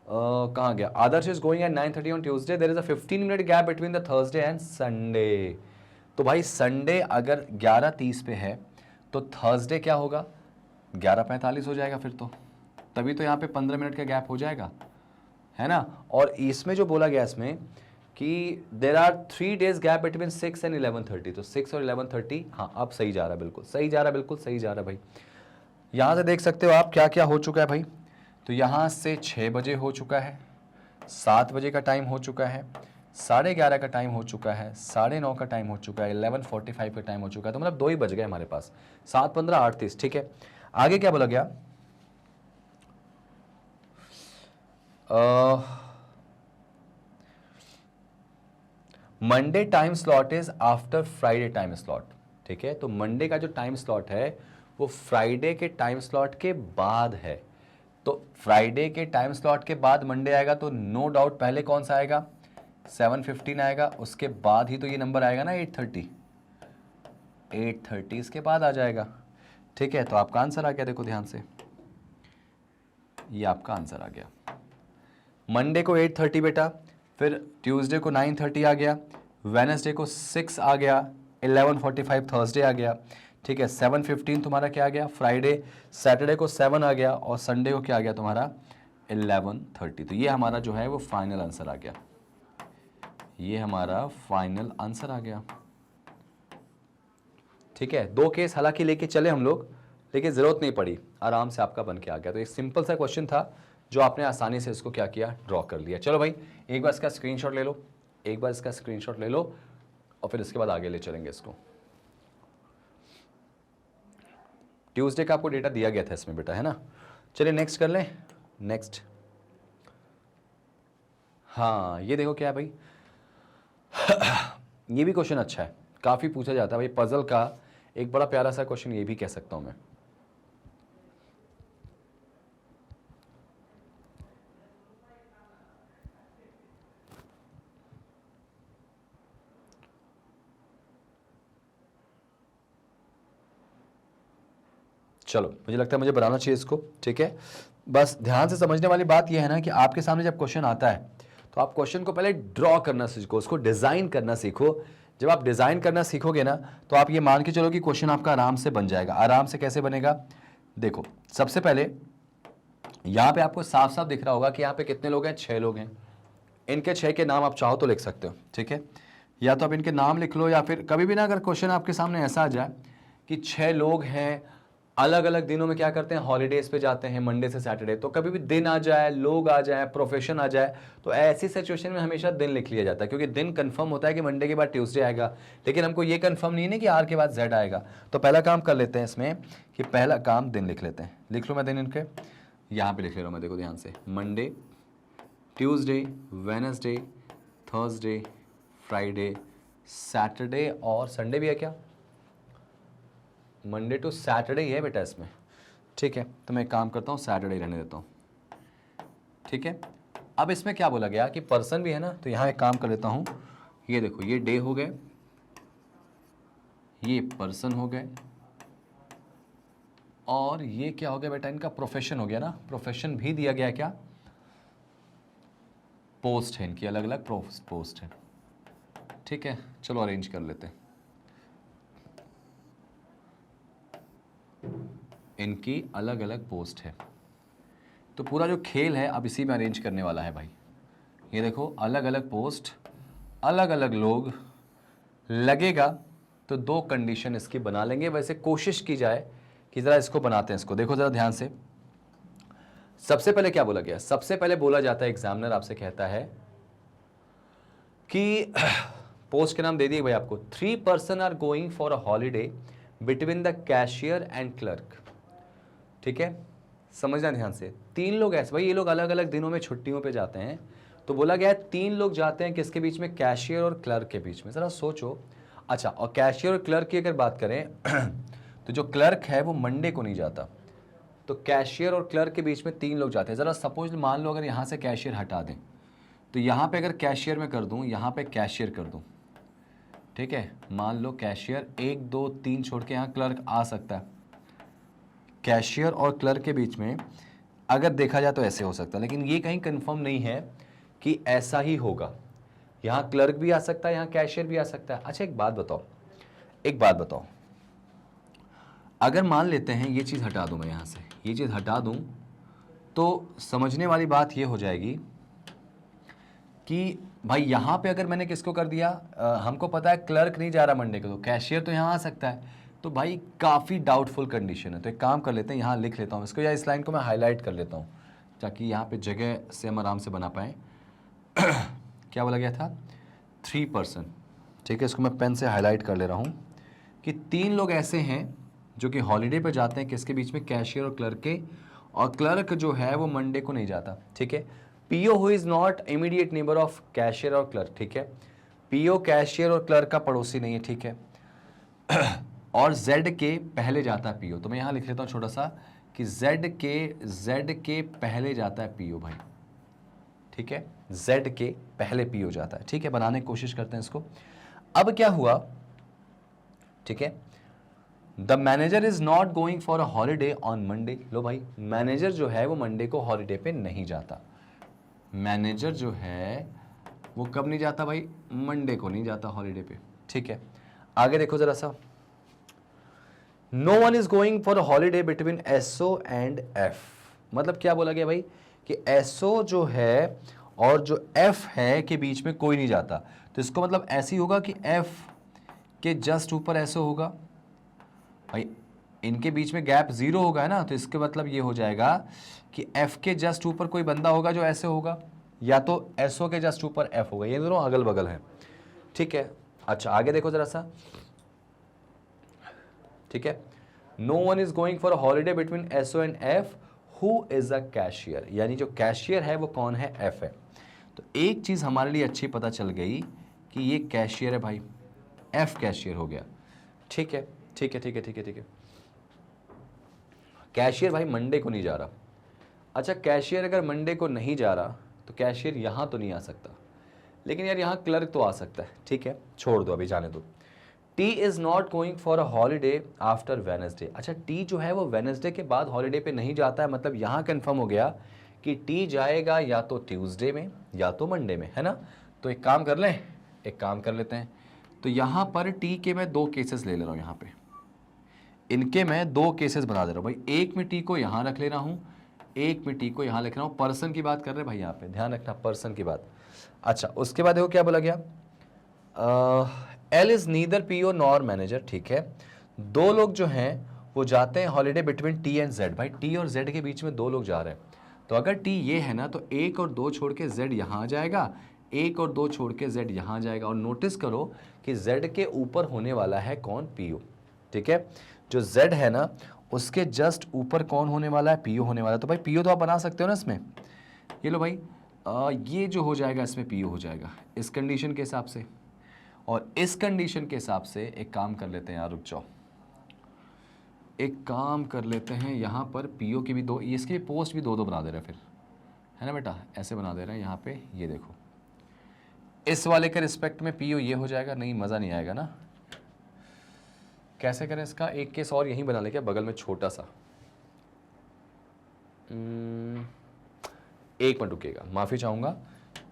कहाँ गया, Adarsh is going at 9:30 on Tuesday, there is a 15 minute gap between the Thursday and Sunday. तो भाई संडे अगर 11:30 पे है तो थर्सडे क्या होगा, 11:45 हो जाएगा फिर तो, तभी तो यहाँ पे 15 मिनट का गैप हो जाएगा, है ना। और इसमें जो बोला गया इसमें कि there are 3 days gap between 6 and 11:30, तो 6 और 11:30, हाँ अब सही जा रहा है, बिल्कुल सही जा रहा है, बिल्कुल सही जा रहा है भाई। यहाँ से देख सकते हो आप क्या क्या हो चुका है भाई। तो यहाँ से 6 बजे हो चुका है, 7 बजे का टाइम हो चुका है, 11:30 का टाइम हो चुका है, 9:30 का टाइम हो चुका है, 11:45 का टाइम हो चुका है। तो मतलब 2 ही बज गए हमारे पास, 7 15 8 30, ठीक है। आगे क्या बोला गया, Monday time slot is after Friday time slot, ठीक है। तो मंडे का जो टाइम स्लॉट है वो फ्राइडे के टाइम स्लॉट के बाद है। तो फ्राइडे के टाइम स्लॉट के बाद मंडे आएगा, तो नो डाउट पहले कौन सा आएगा, 7:15 आएगा, उसके बाद ही तो ये नंबर आएगा ना 8:30, 8:30 इसके बाद आ जाएगा, ठीक है। तो आपका आंसर आ गया, देखो ध्यान से, ये आपका आंसर आ गया। मंडे को 8:30 बेटा, फिर ट्यूसडे को 9:30 आ गया, वेडनेसडे को 6 आ गया, 11:45 थर्सडे आ गया, ठीक है। 7:15 तुम्हारा क्या आ गया फ्राइडे, सैटरडे को 7 आ गया, और संडे को क्या आ गया तुम्हारा 11:30। तो ये हमारा जो है वो फाइनल आंसर आ गया, ये हमारा फाइनल आंसर आ गया, ठीक है। 2 केस हालांकि लेके चले हम लोग, लेकिन ज़रूरत नहीं पड़ी, आराम से आपका बन के आ गया। तो एक सिंपल सा क्वेश्चन था जो आपने आसानी से इसको क्या किया, ड्रॉ कर लिया। चलो भाई एक बार इसका स्क्रीनशॉट ले लो, एक बार इसका स्क्रीनशॉट ले लो, और फिर इसके बाद आगे ले चलेंगे इसको। ट्यूसडे का आपको डेटा दिया गया था इसमें बेटा, है ना। चलिए नेक्स्ट कर लें, नेक्स्ट। हाँ ये देखो क्या है भाई, ये भी क्वेश्चन अच्छा है, काफ़ी पूछा जाता है भाई, पजल का एक बड़ा प्यारा सा क्वेश्चन ये भी कह सकता हूं मैं। चलो, मुझे लगता है मुझे बनाना चाहिए इसको, ठीक है। बस ध्यान से समझने वाली बात यह है ना कि आपके सामने जब क्वेश्चन आता है तो आप क्वेश्चन को पहले ड्रॉ करना सीखो, उसको डिजाइन करना सीखो। जब आप डिजाइन करना सीखोगे ना तो आप ये मान के चलो कि क्वेश्चन आपका आराम से बन जाएगा। आराम से कैसे बनेगा, देखो सबसे पहले यहां पे आपको साफ साफ दिख रहा होगा कि यहां पे कितने लोग हैं, 6 लोग हैं। इनके 6 के नाम आप चाहो तो लिख सकते हो, ठीक है। या तो आप इनके नाम लिख लो, या फिर कभी भी ना अगर क्वेश्चन आपके सामने ऐसा आ जाए कि 6 लोग हैं, अलग अलग दिनों में क्या करते हैं, हॉलीडेज पे जाते हैं, मंडे से सैटरडे, तो कभी भी दिन आ जाए, लोग आ जाए, प्रोफेशन आ जाए, तो ऐसी सिचुएशन में हमेशा दिन लिख लिया जाता है, क्योंकि दिन कंफर्म होता है कि मंडे के बाद ट्यूसडे आएगा, लेकिन हमको ये कंफर्म नहीं है कि आर के बाद जेड आएगा। तो पहला काम कर लेते हैं इसमें कि पहला काम दिन लिख लेते हैं। लिख लूँ मैं दिन इनके, यहाँ पे लिख ले रहा हूँ मैं, देखो ध्यान से, Monday, Tuesday, Wednesday, Thursday, Friday, Saturday और संडे भी है क्या, मंडे टू सैटरडे ही है बेटा इसमें, ठीक है। तो मैं एक काम करता हूँ, सैटरडे रहने देता हूँ, ठीक है। अब इसमें क्या बोला गया कि पर्सन भी है ना, तो यहाँ एक काम कर लेता हूँ, ये देखो ये डे हो गए, ये पर्सन हो गए, और ये क्या हो गया बेटा, इनका प्रोफेशन हो गया ना, प्रोफेशन भी दिया गया क्या, पोस्ट है इनकी, अलग अलग पोस्ट है, ठीक है। चलो अरेंज कर लेते हैं, इनकी अलग अलग पोस्ट है। तो पूरा जो खेल है अब इसी में अरेंज करने वाला है भाई। ये देखो अलग अलग पोस्ट, अलग अलग लोग, लगेगा तो 2 कंडीशन इसकी बना लेंगे। वैसे कोशिश की जाए कि ज़रा इसको बनाते हैं इसको, देखो ज़रा ध्यान से। सबसे पहले क्या बोला गया, सबसे पहले बोला जाता है, एग्जामिनर आपसे कहता है कि पोस्ट के नाम दे दिए भाई आपको, 3 person are going for a holiday between the cashier and clerk, ठीक है। समझना ध्यान से, 3 लोग ऐसे भाई, ये लोग अलग अलग दिनों में छुट्टियों पे जाते हैं, तो बोला गया है 3 लोग जाते हैं किसके बीच में, कैशियर और क्लर्क के बीच में। जरा सोचो, अच्छा, और कैशियर और क्लर्क की अगर बात करें तो जो क्लर्क है वो मंडे को नहीं जाता, तो कैशियर और क्लर्क के बीच में 3 लोग जाते हैं। ज़रा सपोज मान लो अगर यहाँ से कैशियर हटा दें, तो यहाँ पे अगर कैशियर में कर दूँ, यहाँ पे कैशियर कर दूँ, ठीक है। मान लो कैशियर 1 2 3 छोड़ के यहाँ क्लर्क आ सकता है। कैशियर और क्लर्क के बीच में अगर देखा जाए तो ऐसे हो सकता है, लेकिन ये कहीं कंफर्म नहीं है कि ऐसा ही होगा। यहाँ क्लर्क भी आ सकता है, यहाँ कैशियर भी आ सकता है। अच्छा एक बात बताओ, अगर मान लेते हैं ये चीज़ हटा दूं मैं, यहाँ से ये चीज़ हटा दूं, तो समझने वाली बात ये हो जाएगी कि भाई यहाँ पे अगर मैंने किसको कर दिया, हमको पता है क्लर्क नहीं जा रहा मंडे को, तो कैशियर तो यहाँ आ सकता है, तो भाई काफ़ी डाउटफुल कंडीशन है। तो एक काम कर लेते हैं, यहाँ लिख लेता हूँ इसको, या इस लाइन को मैं हाईलाइट कर लेता हूँ ताकि यहाँ पे जगह से हम आराम से बना पाएँ। क्या बोला गया था, 3 पर्सन, ठीक है। इसको मैं पेन से हाईलाइट कर ले रहा हूँ कि 3 लोग ऐसे हैं जो कि हॉलीडे पे जाते हैं, किसके बीच में, कैशियर और क्लर्क के, और क्लर्क जो है वो मंडे को नहीं जाता, ठीक है। PO who is not immediate neighbour of cashier और क्लर्क, ठीक है। पीओ कैशियर और क्लर्क का पड़ोसी नहीं है, ठीक है। और जेड के पहले जाता है पीओ, तो मैं यहाँ लिख लेता हूँ छोटा सा कि जेड के पहले जाता है पीओ भाई, ठीक है। जेड के पहले पीओ जाता है, ठीक है। बनाने की कोशिश करते हैं इसको। अब क्या हुआ, ठीक है, the manager is not going for a holiday on Monday. लो भाई, मैनेजर जो है वो मंडे को हॉलीडे पे नहीं जाता। मैनेजर जो है वो कब नहीं जाता भाई, मंडे को नहीं जाता हॉलीडे पे, ठीक है। आगे देखो जरा सा, no one is going for a holiday between SO and F. मतलब क्या बोला गया भाई कि एसओ जो है और जो एफ है के बीच में कोई नहीं जाता, तो इसको मतलब ऐसे ही होगा कि एफ के जस्ट ऊपर एसओ होगा भाई, इनके बीच में गैप 0 होगा, है ना, तो इसके मतलब ये हो जाएगा कि एफ के जस्ट ऊपर कोई बंदा होगा जो ऐसे होगा, या तो एसओ के जस्ट ऊपर एफ होगा, ये दोनों अगल बगल हैं, ठीक है। अच्छा आगे देखो जरा सा, ठीक है, no one is going for a holiday between SO and F who is a cashier, यानी जो कैशियर है वो कौन है, एफ है। तो एक चीज हमारे लिए अच्छी पता चल गई कि ये कैशियर है भाई, एफ कैशियर हो गया। ठीक है ठीक है ठीक है ठीक है ठीक है। कैशियर भाई मंडे को नहीं जा रहा। अच्छा कैशियर अगर मंडे को नहीं जा रहा तो कैशियर यहां तो नहीं आ सकता, लेकिन यार यहां क्लर्क तो आ सकता है। ठीक है छोड़ दो, अभी जाने दो। T is not going for a holiday after Wednesday. अच्छा टी जो है वो वेनसडे के बाद हॉलीडे पे नहीं जाता है, मतलब यहां कंफर्म हो गया कि टी जाएगा या तो ट्यूसडे में या तो मंडे में, है ना। तो एक काम कर लें, एक काम कर लेते हैं। तो यहां पर टी के मैं दो केसेस ले ले रहा हूं, यहां पे इनके मैं दो केसेस बना दे रहा हूं भाई। एक में टी को यहां रख ले रहा हूं, एक में टी को यहां लिख रहा हूं। पर्सन की बात कर रहे हैं भाई, यहां पे ध्यान रखना पर्सन की बात। अच्छा उसके बाद देखो क्या बोला गया, L is neither PO nor manager. ठीक है, दो लोग जो हैं वो जाते हैं holiday between T and Z. भाई टी और जेड के बीच में दो लोग जा रहे हैं, तो अगर टी ये है ना तो एक और दो छोड़ के जेड यहां आ जाएगा, एक और दो छोड़ के जेड यहां आ जाएगा। और नोटिस करो कि जेड के ऊपर होने वाला है कौन, पीओ। ठीक है, जो जेड है ना उसके जस्ट ऊपर कौन होने वाला है, पीओ होने वाला है। तो भाई पीओ तो आप बना सकते हो ना इसमें, ये लो भाई ये जो हो जाएगा इसमें पीओ हो जाएगा इस कंडीशन के हिसाब से। और इस कंडीशन के हिसाब से एक काम कर लेते हैं यार, रुक जाओ, एक काम कर लेते हैं। यहाँ पर पीओ की भी दो, इसकी भी पोस्ट भी दो दो बना दे रहे हैं फिर, है ना बेटा, ऐसे बना दे रहे हैं। यहाँ पे ये देखो इस वाले के रिस्पेक्ट में पीओ ये हो जाएगा। नहीं मज़ा नहीं आएगा ना, कैसे करें इसका, एक केस और यहीं बना ले क्या, बगल में छोटा सा। एक मिनट रुकिएगा, माफ़ी चाहूँगा,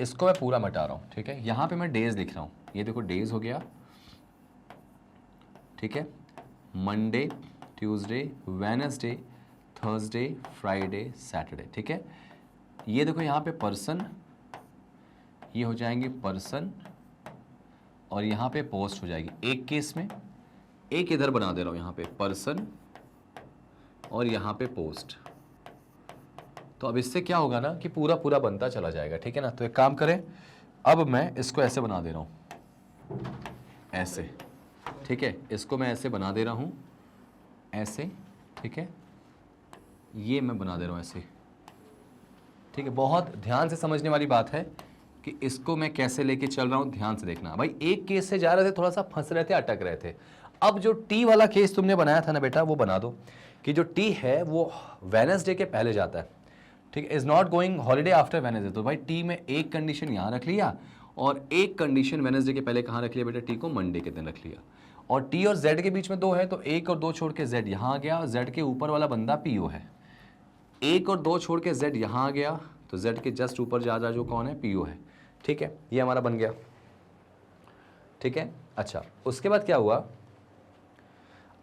इसको मैं पूरा मिटा रहा हूँ। ठीक है, यहाँ पे मैं डेज लिख रहा हूँ, ये देखो डेज हो गया। ठीक है, Monday, Tuesday, Wednesday, Thursday, Friday, Saturday. ठीक है, ये देखो यहाँ पे पर्सन, ये हो जाएंगे पर्सन, और यहाँ पे पोस्ट हो जाएगी। एक केस में एक इधर बना दे रहा हूँ, यहाँ पे पर्सन और यहाँ पे पोस्ट। तो अब इससे क्या होगा ना कि पूरा पूरा बनता चला जाएगा। ठीक है ना, तो एक काम करें, अब मैं इसको ऐसे बना दे रहा हूँ, ऐसे। ठीक है, इसको मैं ऐसे बना दे रहा हूँ, ऐसे। ठीक है, ये मैं बना दे रहा हूँ ऐसे। ठीक है, बहुत ध्यान से समझने वाली बात है कि इसको मैं कैसे लेके चल रहा हूँ, ध्यान से देखना भाई। एक केस से जा रहे थे, थोड़ा सा फंस रहे थे, अटक रहे थे। अब जो टी वाला केस तुमने बनाया था ना बेटा, वो बना दो कि जो टी है वो वेडनेसडे के पहले जाता है। ठीक है, is not going holiday after Wednesday. तो भाई टी में एक कंडीशन यहाँ रख लिया और एक कंडीशन वेडनेसडे के पहले कहाँ रख लिया बेटा, टी को मंडे के दिन रख लिया। और टी और जेड के बीच में दो है, तो एक और दो छोड़ के जेड यहाँ आ गया, और जेड के ऊपर वाला बंदा पीओ है। एक और दो छोड़ के जेड यहाँ आ गया, तो जेड के जस्ट ऊपर जा रहा जो कौन है, पीओ है। ठीक है, ये हमारा बन गया। ठीक है, अच्छा उसके बाद क्या हुआ,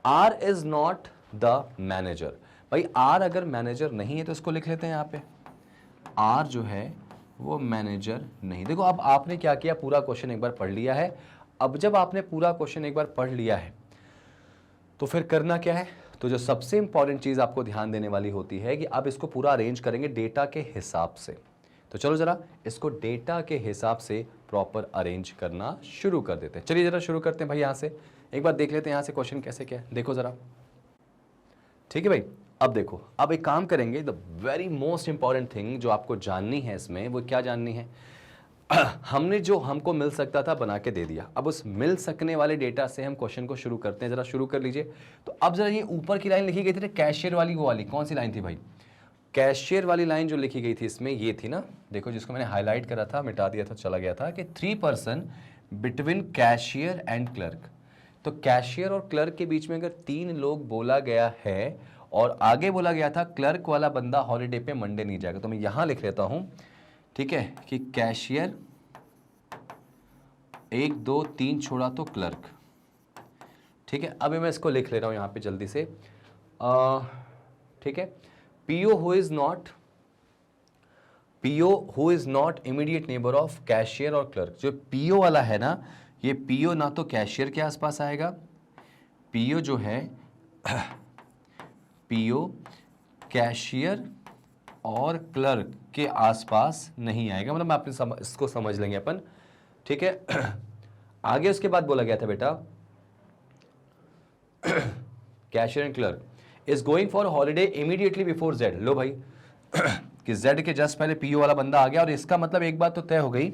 R is not the manager. भाई आर अगर मैनेजर नहीं है तो इसको लिख लेते हैं यहाँ पे, आर जो है वो मैनेजर नहीं। देखो अब आपने क्या किया, पूरा क्वेश्चन एक बार पढ़ लिया है। अब जब आपने पूरा क्वेश्चन एक बार पढ़ लिया है तो फिर करना क्या है, तो जो सबसे इंपॉर्टेंट चीज आपको ध्यान देने वाली होती है कि अब इसको पूरा अरेंज करेंगे डेटा के हिसाब से। तो चलो जरा इसको डेटा के हिसाब से प्रॉपर अरेंज करना शुरू कर देते हैं। चलिए जरा शुरू करते हैं भाई, यहां से एक बार देख लेते हैं यहाँ से क्वेश्चन कैसे क्या है, देखो जरा। ठीक है भाई, अब देखो, अब एक काम करेंगे, the very most important thing जो आपको जाननी है इसमें, वो क्या जाननी है, हमने जो हमको मिल सकता था बना के दे दिया। अब उस मिल सकने वाले डेटा से हम क्वेश्चन को शुरू करते हैं। जरा शुरू कर लीजिए। तो अब जरा ये ऊपर की लाइन लिखी गई थी कैशियर वाली, वो वाली कौन सी लाइन थी भाई, कैशियर वाली लाइन जो लिखी गई थी इसमें ये थी ना, देखो जिसको मैंने हाईलाइट करा था, मिटा दिया था, चला गया था, कि 3 person between cashier and clerk. तो कैशियर और क्लर्क के बीच में अगर 3 लोग बोला गया है और आगे बोला गया था क्लर्क वाला बंदा हॉलीडे पे मंडे नहीं जाएगा, तो मैं यहां लिख लेता हूं, ठीक है, कि कैशियर 1 2 3 छोड़ा तो क्लर्क। ठीक है, अभी मैं इसको लिख ले रहा हूं यहां पे जल्दी से। ठीक है, PO who is not immediate neighbour of cashier और क्लर्क। जो पीओ वाला है ना, ये पीओ ना तो कैशियर के आसपास आएगा, पीओ जो है पीओ कैशियर और क्लर्क के आसपास नहीं आएगा। मतलब मैं अपने इसको समझ लेंगे अपन। ठीक है, आगे उसके बाद बोला गया था बेटा cashier and clerk is going for holiday immediately before Z. लो भाई कि जेड के जस्ट पहले पीओ वाला बंदा आ गया, और इसका मतलब एक बात तो तय हो गई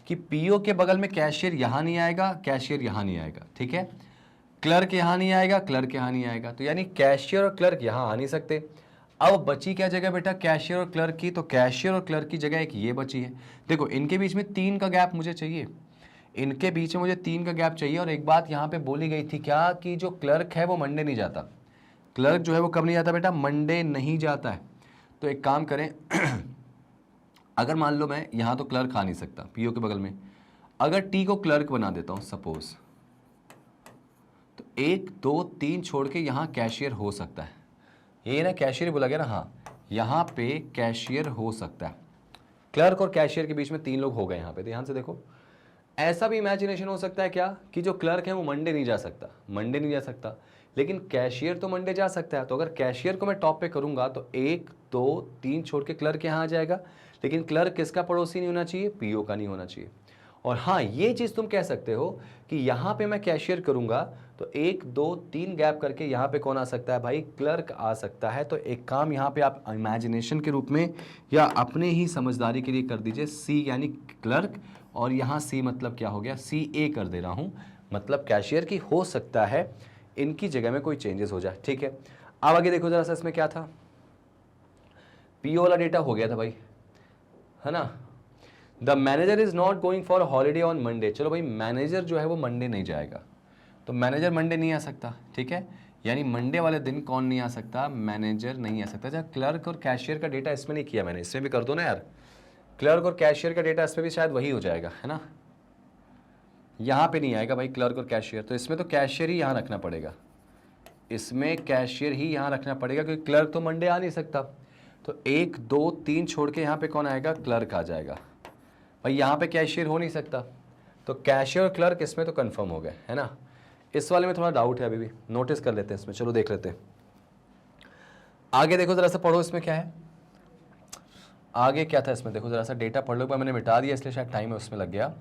कि पीओ के बगल में कैशियर यहां नहीं आएगा, कैशियर यहां नहीं आएगा, ठीक है, क्लर्क यहां नहीं आएगा, क्लर्क यहां नहीं आएगा, तो यानी कैशियर और क्लर्क यहां आ नहीं सकते। अब बची क्या जगह बेटा, कैशियर और क्लर्क की, तो कैशियर और क्लर्क की जगह एक ये बची है। देखो इनके बीच में 3 का गैप मुझे चाहिए, इनके बीच में मुझे 3 का गैप चाहिए। और एक बात यहां पे बोली गई थी क्या, कि जो क्लर्क है वो मंडे नहीं जाता, क्लर्क जो है वो कब नहीं जाता बेटा, मंडे नहीं जाता है। तो एक काम करें अगर मान लो मैं यहां तो क्लर्क आ नहीं सकता पीओ के बगल में, अगर टी को क्लर्क बना देता हूं सपोज, तो 1 2 3 छोड़ के यहां कैशियर हो सकता है। ये ना कैशियर बोला गया ना, हाँ यहां पे कैशियर हो सकता है। क्लर्क और कैशियर के बीच में 3 लोग हो गए यहां पे, ध्यान से देखो। ऐसा भी इमेजिनेशन हो सकता है क्या, कि जो क्लर्क है वो मंडे नहीं जा सकता, मंडे नहीं जा सकता, लेकिन कैशियर तो मंडे जा सकता है। तो अगर कैशियर को मैं टॉप पे करूंगा तो 1 2 3 छोड़ के क्लर्क यहां आ जाएगा, लेकिन क्लर्क किसका पड़ोसी नहीं होना चाहिए, पीओ का नहीं होना चाहिए। और हाँ ये चीज तुम कह सकते हो कि यहां पे मैं कैशियर करूंगा तो 1 2 3 गैप करके यहां पे कौन आ सकता है भाई, क्लर्क आ सकता है। तो एक काम यहां पे आप इमेजिनेशन के रूप में या अपने ही समझदारी के लिए कर दीजिए, सी यानी क्लर्क, और यहां सी मतलब क्या हो गया, सी ए कर दे रहा हूं, मतलब कैशियर की हो सकता है इनकी जगह में कोई चेंजेस हो जाए, ठीक है। अब आगे देखो जरा सा, इसमें क्या था, पीओ वाला डेटा हो गया था भाई, है ना। The manager is not going for holiday on Monday, चलो भाई मैनेजर जो है वो मंडे नहीं जाएगा, तो मैनेजर मंडे नहीं आ सकता, ठीक है, यानी मंडे वाले दिन कौन नहीं आ सकता, मैनेजर नहीं आ सकता। अच्छा क्लर्क और कैशियर का डेटा इसमें नहीं किया मैंने, इसमें भी कर दो ना यार, क्लर्क और कैशियर का डेटा इसमें भी शायद वही हो जाएगा, है ना। यहां पे नहीं आएगा भाई क्लर्क और कैशियर, तो इसमें तो कैशियर ही यहां रखना पड़ेगा, इसमें कैशियर ही यहां रखना पड़ेगा, क्योंकि क्लर्क तो मंडे आ नहीं सकता। तो 1 2 3 छोड़ के यहां पे कौन आएगा, क्लर्क आ जाएगा भाई, यहां पे कैशियर हो नहीं सकता, तो कैशियर और क्लर्क इसमें तो कंफर्म हो गए, है ना। इस वाले में थोड़ा डाउट है अभी भी, नोटिस कर लेते हैं इसमें, चलो देख लेते हैं। आगे देखो जरा सा, पढ़ो इसमें क्या है, आगे क्या था इसमें, देखो जरा सा डेटा पढ़ लो, मैंने मिटा दिया इसलिए शायद टाइम है उसमें लग गया।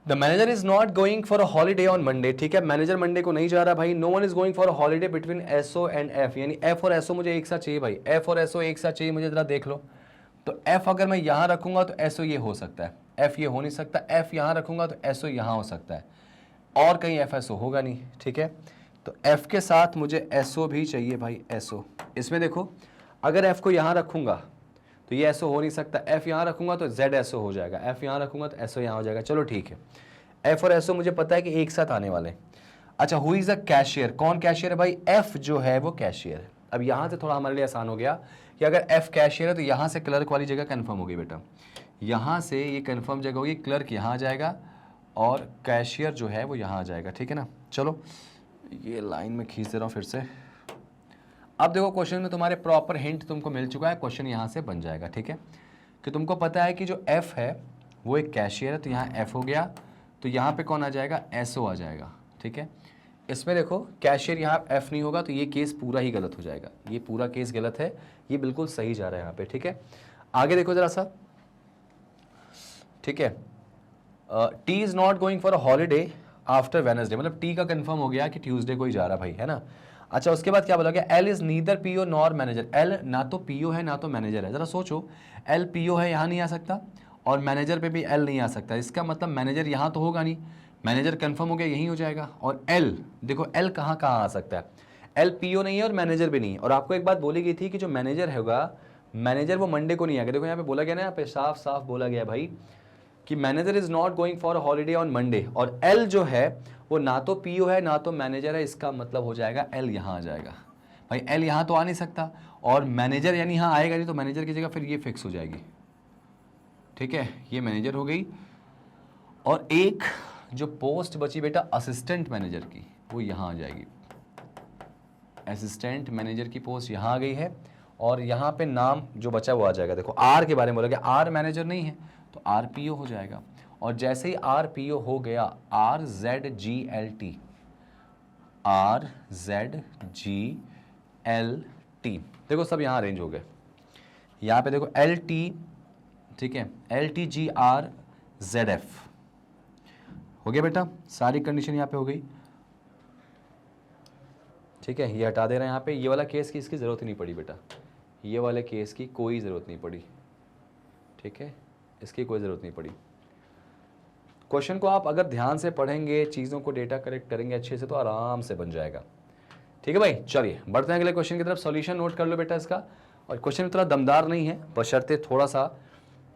The manager is not going for a holiday on Monday, ठीक है, मैनेजर मंडे को नहीं जा रहा भाई। No one is going for a holiday between SO and F, यानी एफ और एसओ मुझे एक साथ चाहिए भाई, एफ और एसओ एक साथ चाहिए मुझे, जरा देख लो। तो एफ अगर मैं यहां रखूंगा तो एसओ ये हो सकता है, एफ ये हो नहीं सकता, एफ यहां रखूंगा तो एसओ यहां हो सकता है, और कहीं एफ एसओ होगा नहीं, ठीक है। तो एफ के साथ मुझे एसओ भी चाहिए भाई, एसओ। इसमें देखो अगर एफ को यहां रखूंगा तो ये एसओ हो नहीं सकता, एफ यहां रखूंगा तो जेड एसओ हो जाएगा, एफ यहां रखूंगा तो एसओ यहां हो जाएगा, चलो ठीक है। एफ और एसओ मुझे पता है कि एक साथ आने वाले। अच्छा हु इज अ कैशियर, कौन कैशियर है भाई, एफ जो है वो कैशियर है। अब यहां से थोड़ा हमारे लिए आसान हो गया कि अगर एफ कैशियर है तो यहां से क्लर्क वाली जगह कंफर्म होगी बेटा, यहां से ये कंफर्म जगह होगी, क्लर्क यहां आ जाएगा और कैशियर जो है वो यहां आ जाएगा, ठीक है ना। चलो ये लाइन में खींच दे रहा हूं फिर से। अब देखो क्वेश्चन में तुम्हारे प्रॉपर हिंट तुमको मिल चुका है, क्वेश्चन यहां से बन जाएगा, ठीक है, कि तुमको पता है कि जो एफ है वो एक कैशियर है, तो यहां एफ हो गया, तो यहाँ पे कौन आ जाएगा, एसओ आ जाएगा, ठीक है। इसमें देखो कैशियर यहाँ एफ नहीं होगा, तो ये केस पूरा ही गलत हो जाएगा, ये पूरा केस गलत है, ये बिल्कुल सही जा रहा है यहाँ पे, ठीक है। आगे देखो जरा सा, ठीक है, T is not going for a holiday after Wednesday, मतलब टी का कंफर्म हो गया कि ट्यूसडे को ही जा रहा भाई, है ना। अच्छा उसके बाद क्या बोला गया, L is neither PO nor manager, L ना तो पीओ है ना तो मैनेजर है। जरा सोचो, एल पीओ है, यहाँ नहीं आ सकता, और मैनेजर पे भी एल नहीं आ सकता, इसका मतलब मैनेजर यहाँ तो होगा नहीं, मैनेजर कंफर्म हो गया यही हो जाएगा। और एल देखो, एल कहाँ कहाँ आ सकता है, एल पीओ नहीं है और मैनेजर भी नहीं है। और आपको एक बात बोली गई थी कि जो मैनेजर होगा, मैनेजर वो मंडे को नहीं आएगा, देखो यहाँ पे बोला गया ना, यहाँ पे साफ साफ बोला गया भाई कि manager is not going for holiday on Monday, और एल जो है वो ना तो पीओ है ना तो मैनेजर है, इसका मतलब हो जाएगा एल यहाँ आ जाएगा भाई, एल यहाँ तो आ नहीं सकता, और मैनेजर यानी यहाँ आएगा नहीं, तो मैनेजर की जगह फिर ये फिक्स हो जाएगी, ठीक है, ये मैनेजर हो गई। और एक जो पोस्ट बची बेटा असिस्टेंट मैनेजर की, वो यहाँ आ जाएगी, असिस्टेंट मैनेजर की पोस्ट यहाँ आ गई है, और यहाँ पे नाम जो बचा वो आ जाएगा। देखो आर के बारे में बोला गया, आर मैनेजर नहीं है तो आर पीओ हो जाएगा, और जैसे ही आर पीओ हो गया, are Z G L T, are Z G L T, देखो सब यहाँ अरेंज हो गए, यहाँ पे देखो एल टी, ठीक है, L T G are Z F हो गया बेटा, सारी कंडीशन यहाँ पे हो गई, ठीक है। ये हटा दे रहे हैं यहाँ पे, ये वाला केस की इसकी ज़रूरत ही नहीं पड़ी बेटा, ये वाले केस की कोई ज़रूरत नहीं पड़ी, ठीक है, इसकी कोई ज़रूरत नहीं पड़ी। क्वेश्चन को आप अगर ध्यान से पढ़ेंगे, चीज़ों को डेटा करेक्ट करेंगे अच्छे से, तो आराम से बन जाएगा। ठीक है भाई, चलिए बढ़ते हैं अगले क्वेश्चन की तरफ। सॉल्यूशन नोट कर लो बेटा इसका। और क्वेश्चन इतना दमदार नहीं है, बशर्ते थोड़ा सा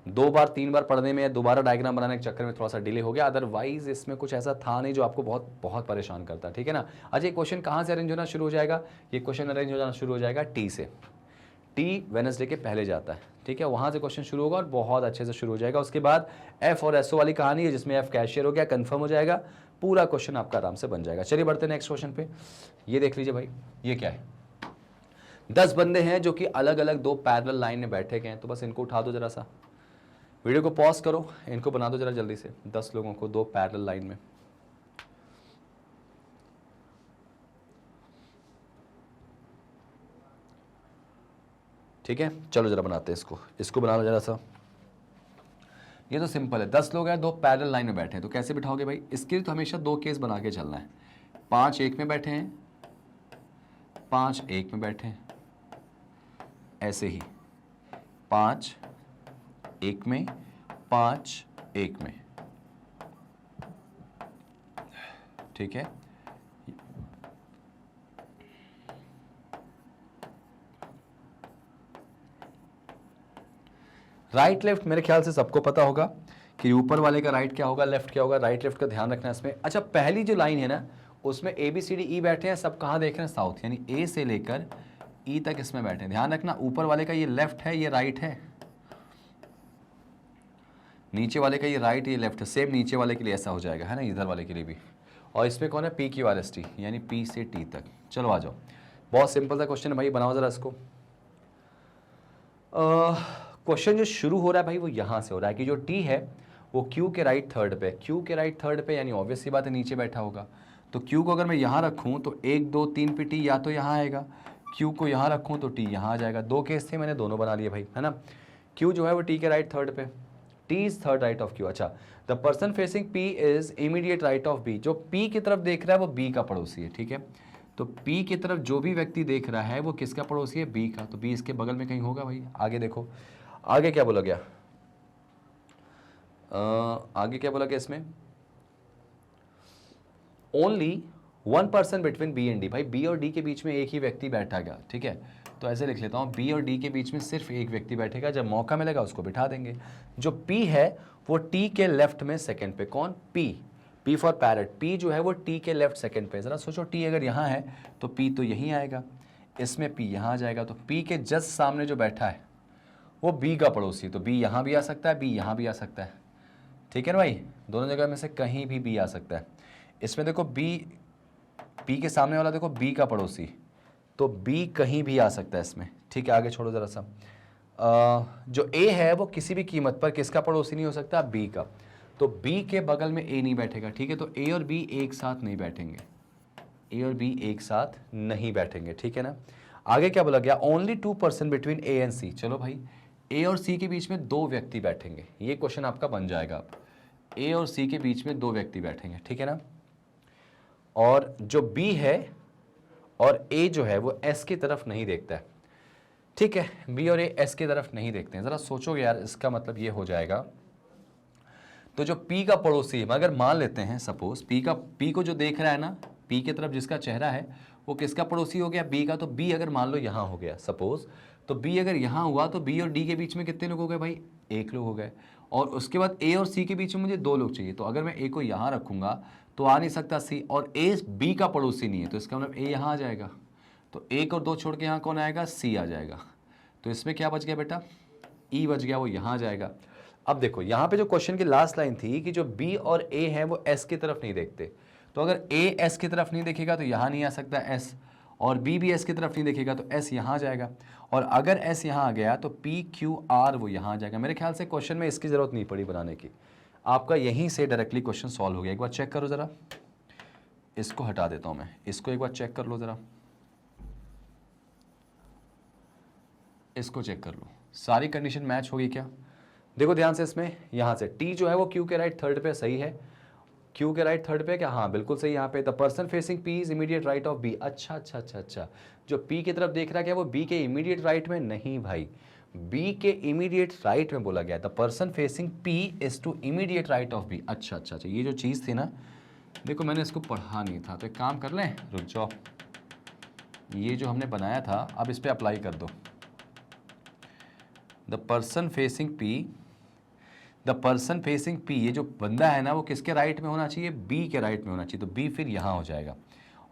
2 बार 3 बार पढ़ने में, दोबारा डायग्राम बनाने के चक्कर में थोड़ा सा डिले हो गया, अदरवाइज इसमें कुछ ऐसा था नहीं जो आपको बहुत बहुत परेशान करता। ठीक है ना। अच्छा, ये क्वेश्चन कहाँ से अरेंज होना शुरू हो जाएगा? ये क्वेश्चन अरेंज होना शुरू हो जाएगा टी से। टी वेडनेसडे के पहले जाता है। ठीक है, वहाँ से क्वेश्चन शुरू होगा और बहुत अच्छे से शुरू हो जाएगा। उसके बाद एफ और एसओ वाली कहानी है, जिसमें एफ कैशियर हो गया, कंफर्म हो जाएगा, पूरा क्वेश्चन आपका आराम से बन जाएगा। चलिए बढ़ते हैं नेक्स्ट क्वेश्चन पे। ये देख लीजिए भाई, ये क्या है? 10 बंदे हैं जो कि अलग अलग 2 पैरेलल लाइन में बैठे गए हैं। तो बस इनको उठा दो जरा सा, वीडियो को पॉज करो, इनको बना दो जरा जल्दी से। 10 लोगों को 2 पैरेलल लाइन में। ठीक है, चलो जरा बनाते हैं इसको। इसको बना लो जरा सा। ये तो सिंपल है, 10 लोग हैं, 2 पैरेलल लाइन में बैठे हैं। तो कैसे बिठाओगे भाई? इसके लिए तो हमेशा 2 केस बना के चलना है। 5 एक में बैठे हैं, 5 एक में बैठे हैं, ऐसे ही 5 एक में, 5 एक में। ठीक है, राइट लेफ्ट मेरे ख्याल से सबको पता होगा कि ऊपर वाले का राइट क्या होगा, लेफ्ट क्या होगा। राइट लेफ्ट का ध्यान रखना इसमें। अच्छा, पहली जो लाइन है ना, उसमें A B C D E बैठे हैं, सब कहाँ देख रहे हैं? साउथ, यानी ए से लेकर ई तक इसमें बैठे हैं। ध्यान रखना, ऊपर वाले का ये लेफ्ट है, ये राइट है, नीचे वाले का ये राइट, ये लेफ्ट है। सेम नीचे वाले के लिए ऐसा हो जाएगा, है ना, इधर वाले के लिए भी। और इसमें कौन है? P Q R S T, यानी पी से टी तक। चलो आ जाओ, बहुत सिंपल सा क्वेश्चन है भाई, बनाओ जरा इसको। क्वेश्चन जो शुरू हो रहा है भाई वो यहाँ से हो रहा है कि जो टी है वो क्यू के राइट थर्ड पे, क्यू के राइट थर्ड पे, यानी ऑब्वियस सी बात है नीचे बैठा होगा। तो क्यू को अगर मैं यहाँ रखूँ तो 1 2 3 पे टी या तो यहाँ आएगा, क्यू को यहाँ रखूँ तो टी यहाँ आ जाएगा। 2 केस थे, मैंने दोनों बना लिए भाई, है ना। क्यू जो है वो टी के राइट थर्ड पे, T is third right of Q. अच्छा, the person facing P is immediate right of B. जो पी की तरफ देख रहा है वो बी का पड़ोसी है। ठीक है, तो पी की तरफ जो भी व्यक्ति देख रहा है वो किसका पड़ोसी है? बी का। तो बी इसके बगल में कहीं होगा भाई। आगे देखो, आगे क्या बोला गया? आगे क्या बोला गया इसमें? Only 1 person between B and D. भाई बी और डी के बीच में एक ही व्यक्ति बैठा गया। ठीक है, तो ऐसे लिख लेता हूँ, बी और डी के बीच में सिर्फ एक व्यक्ति बैठेगा। जब मौका मिलेगा उसको बिठा देंगे। जो पी है वो टी के लेफ्ट में सेकंड पे। कौन? P. P for parrot. P जो है वो टी के लेफ्ट सेकंड पे। जरा सोचो, टी अगर यहाँ है तो पी तो यहीं आएगा, इसमें पी यहाँ आ जाएगा। तो पी के जस्ट सामने जो बैठा है वो बी का पड़ोसी। तो बी यहाँ भी आ सकता है, बी यहाँ भी आ सकता है। ठीक है ना भाई, दोनों जगह में से कहीं भी बी आ सकता है। इसमें देखो बी, पी के सामने वाला देखो बी का पड़ोसी, तो बी कहीं भी आ सकता है इसमें। ठीक है, आगे छोड़ो जरा सा। जो ए है वो किसी भी कीमत पर किसका पड़ोसी नहीं हो सकता? बी का। तो बी के बगल में ए नहीं बैठेगा। ठीक है, तो ए और बी एक साथ नहीं बैठेंगे, ए और बी एक साथ नहीं बैठेंगे। ठीक है ना। आगे क्या बोला गया? Only 2 person between A and C. चलो भाई, ए और सी के बीच में 2 व्यक्ति बैठेंगे। ये क्वेश्चन आपका बन जाएगा। अब ए और सी के बीच में 2 व्यक्ति बैठेंगे। ठीक है ना। और जो बी है और ए जो है वो एस की तरफ नहीं देखता है। ठीक है, बी और ए एस की तरफ नहीं देखते हैं। ज़रा सोचोगे यार, इसका मतलब ये हो जाएगा, तो जो पी का पड़ोसी है, अगर मान लेते हैं सपोज पी को जो देख रहा है ना, पी की तरफ जिसका चेहरा है वो किसका पड़ोसी हो गया? बी का। तो बी अगर मान लो यहाँ हो गया सपोज, तो बी अगर यहाँ हुआ तो बी और डी के बीच में कितने लोग हो गए भाई? 1 लोग हो गए। और उसके बाद ए और सी के बीच में मुझे 2 लोग चाहिए। तो अगर मैं ए को यहाँ रखूँगा तो आ नहीं सकता सी, और ए बी का पड़ोसी नहीं है, तो इसका मतलब ए यहाँ आ जाएगा। तो 1 और 2 छोड़ के यहाँ कौन आएगा? सी आ जाएगा। तो इसमें क्या बच गया बेटा? ई बच गया, वो यहाँ आ जाएगा। अब देखो, यहाँ पे जो क्वेश्चन की लास्ट लाइन थी कि जो बी और ए है वो एस की तरफ नहीं देखते। तो अगर ए एस की तरफ नहीं देखेगा तो यहाँ नहीं आ सकता एस, और बी भी एस की तरफ नहीं देखेगा तो एस यहाँ आ जाएगा। और अगर एस यहाँ आ गया तो पी क्यू आर वो यहाँ आ जाएगा। मेरे ख्याल से क्वेश्चन में इसकी ज़रूरत नहीं पड़ी बनाने की, आपका यहीं से डायरेक्टली क्वेश्चन सॉल्व हो गया। एक बार चेक करो ज़रा, इसको हटा देता हूँ मैं, इसको एक बार चेक कर लो ज़रा, इसको चेक कर लो, सारी कंडीशन मैच होगी क्या? देखो ध्यान से, इसमें यहाँ से टी जो है वो क्यू के राइट थर्ड पे सही है, क्यू के राइट थर्ड पे क्या? हाँ बिल्कुल सही। यहाँ पे the person facing P is immediate right of B. अच्छा, जो पी की तरफ देख रहा है क्या वो बी के इमीडिएट राइट में? नहीं भाई, बी के इमीडिएट राइट में बोला गया, the person facing P is to immediate right of B. अच्छा, ये जो चीज़ थी ना, देखो मैंने इसको पढ़ा नहीं था, तो एक काम कर लें, रुक जाओ, ये जो हमने बनाया था अब इस पर अप्लाई कर दो। द पर्सन फेसिंग पी, ये जो बंदा है ना वो किसके राइट में होना चाहिए, बी के राइट में होना चाहिए, तो बी फिर यहाँ हो जाएगा,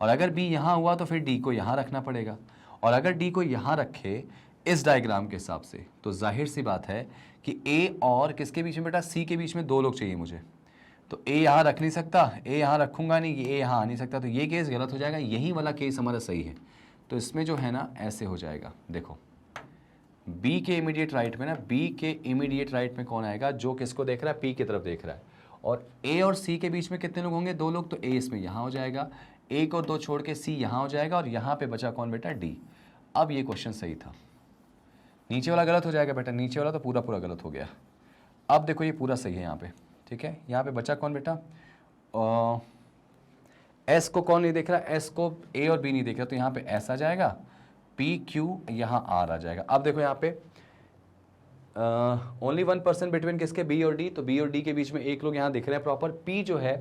और अगर बी यहाँ हुआ तो फिर डी को यहाँ रखना पड़ेगा, और अगर डी को यहाँ रखे इस डायग्राम के हिसाब से, तो जाहिर सी बात है कि ए और किसके बीच में बेटा, सी के बीच में दो लोग चाहिए मुझे, तो ए यहाँ रख नहीं सकता, ए यहाँ रखूंगा नहीं, ये ए यहाँ आ नहीं सकता, तो ये केस गलत हो जाएगा, यही वाला केस हमारा सही है। तो इसमें जो है ना ऐसे हो जाएगा, देखो बी के इमीडिएट राइट में ना, बी के इमीडिएट राइट में कौन आएगा, जो किसको देख रहा है, पी की तरफ देख रहा है, और ए और सी के बीच में कितने लोग होंगे, दो लोग, तो ए इसमें यहाँ हो जाएगा, एक और दो छोड़ के सी यहाँ हो जाएगा, और यहाँ पे बचा कौन बेटा, डी। अब ये क्वेश्चन सही था, नीचे वाला गलत हो जाएगा बेटा, नीचे वाला तो पूरा पूरा गलत हो गया। अब देखो ये पूरा सही है यहाँ पे, ठीक है, यहाँ पे बचा कौन बेटा, एस को कौन नहीं देख रहा, एस को ए और बी नहीं देख रहा, तो यहाँ पे एस आ जाएगा, पी क्यू यहाँ आर आ जाएगा। अब देखो यहाँ पे ओनली 1% बिटवीन किसके, बी और डी, तो बी और डी के बीच में एक लोग यहाँ दिख रहे हैं प्रॉपर, पी जो है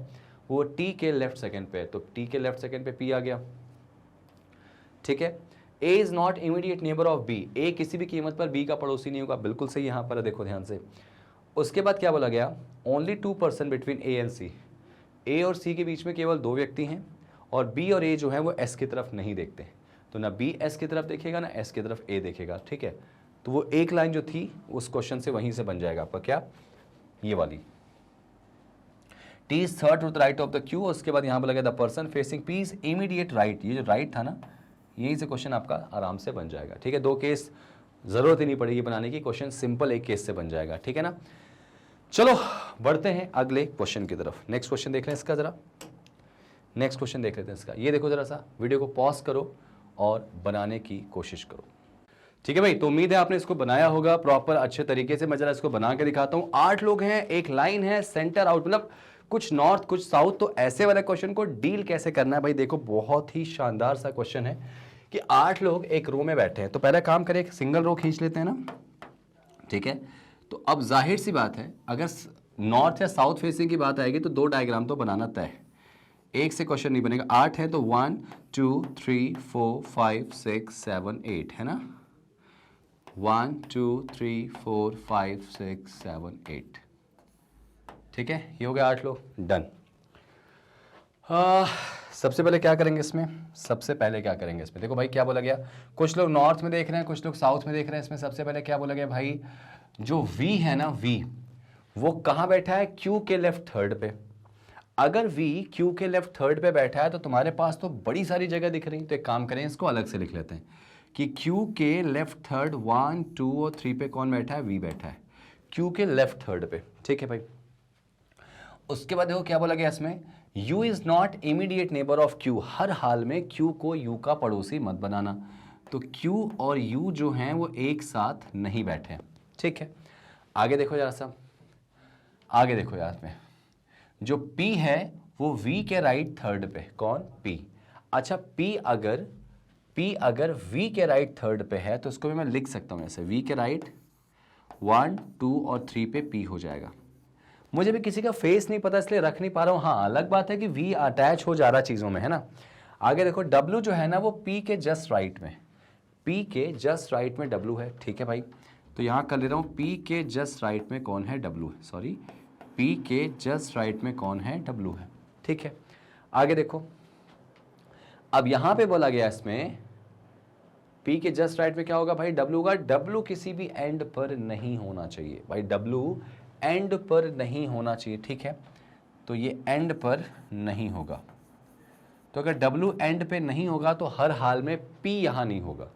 वो टी के लेफ्ट सेकंड पे है, तो टी के लेफ्ट सेकंड पे पी आ गया, ठीक है। A is not immediate neighbour of B, A किसी भी कीमत पर बी का पड़ोसी नहीं होगा, बिल्कुल सही यहाँ पर देखो ध्यान से। उसके बाद क्या बोला गया, ओनली 2% बिटवीन ए एंड सी, ए और सी के बीच में केवल दो व्यक्ति हैं, और बी और ए जो है वो एस की तरफ नहीं देखते, तो ना बी एस की तरफ देखेगा ना एस की तरफ ए देखेगा, ठीक है। तो वो एक लाइन जो थी उस क्वेश्चन से वहीं से बन जाएगा आपका क्या, ये वाली, T is third to the right of the queue, उसके बाद यहाँ बोला गया the person facing P is immediate right, ये जो राइट था ना, यहीं से क्वेश्चन आपका आराम से बन जाएगा, ठीक है। दो केस जरूरत ही नहीं पड़ेगी बनाने की, क्वेश्चन सिंपल एक केस से बन जाएगा, ठीक है ना। चलो बढ़ते हैं अगले क्वेश्चन की तरफ, नेक्स्ट क्वेश्चन देख लें इसका, जरा नेक्स्ट क्वेश्चन देख लेते हैं इसका। ये देखो जरा सा, वीडियो को पॉज करो और बनाने की कोशिश करो, ठीक है भाई। तो उम्मीद है आपने इसको बनाया होगा प्रॉपर अच्छे तरीके से। मैं जरा इसको बना के दिखाता हूं। 8 लोग हैं, एक लाइन है, सेंटर आउट, मतलब कुछ नॉर्थ कुछ साउथ, तो ऐसे वाले क्वेश्चन को डील कैसे करना है भाई, देखो बहुत ही शानदार सा क्वेश्चन है कि 8 लोग एक रो में बैठे हैं, तो पहला काम करें, एक सिंगल रो खींच लेते हैं ना, ठीक है। तो अब जाहिर सी बात है, अगर नॉर्थ या साउथ फेसिंग की बात आएगी तो दो डायग्राम तो बनाना तय है, एक से क्वेश्चन नहीं बनेगा। 8 है तो 1 2 3 4 5 6 7 8 है ना, 1 2 3 4 5 6 7 8, ठीक है, ये हो गया 8 लोग, डन। सबसे पहले क्या करेंगे इसमें, सबसे पहले क्या करेंगे इसमें, देखो भाई क्या बोला गया, कुछ लोग नॉर्थ में देख रहे हैं, कुछ लोग साउथ में देख रहे हैं। इसमें सबसे पहले क्या बोला गया भाई, जो V है ना, V वो कहाँ बैठा है, Q के लेफ्ट थर्ड पे। अगर V Q के लेफ्ट थर्ड पे बैठा है तो तुम्हारे पास तो बड़ी सारी जगह दिख रही, तो एक काम करें, इसको अलग से लिख लेते हैं कि Q के लेफ्ट थर्ड 1 2 और 3 पे कौन बैठा है, V बैठा है Q के लेफ्ट थर्ड पे, ठीक है भाई। उसके बाद देखो क्या बोला गया इसमें, U is not immediate neighbour of Q, हर हाल में Q को U का पड़ोसी मत बनाना, तो Q और U जो हैं वो एक साथ नहीं बैठे, ठीक है। आगे देखो जरा सा, आगे देखो यार, में जो P है वो V के राइट थर्ड पे, कौन, P। अच्छा P अगर V के राइट थर्ड पे है तो इसको भी मैं लिख सकता हूं ऐसे, V के राइट 1 2 और 3 पे P हो जाएगा। मुझे भी किसी का फेस नहीं पता इसलिए रख नहीं पा रहा हूं, हाँ अलग बात है कि V अटैच हो जा रहा चीजों में, है ना। आगे देखो W जो है ना वो P के जस्ट राइट में, P के जस्ट राइट में W है, ठीक है भाई। तो यहां कर ले रहा हूं, P के जस्ट राइट में कौन है, W है, सॉरी P के जस्ट राइट में कौन है, W है, ठीक है। आगे देखो, अब यहां पे बोला गया इसमें P के जस्ट राइट में क्या होगा भाई, W होगा। W किसी भी एंड पर नहीं होना चाहिए भाई, W एंड पर नहीं होना चाहिए, ठीक है। तो ये एंड पर नहीं होगा, तो अगर W एंड पे नहीं होगा तो हर हाल में P यहां नहीं होगा,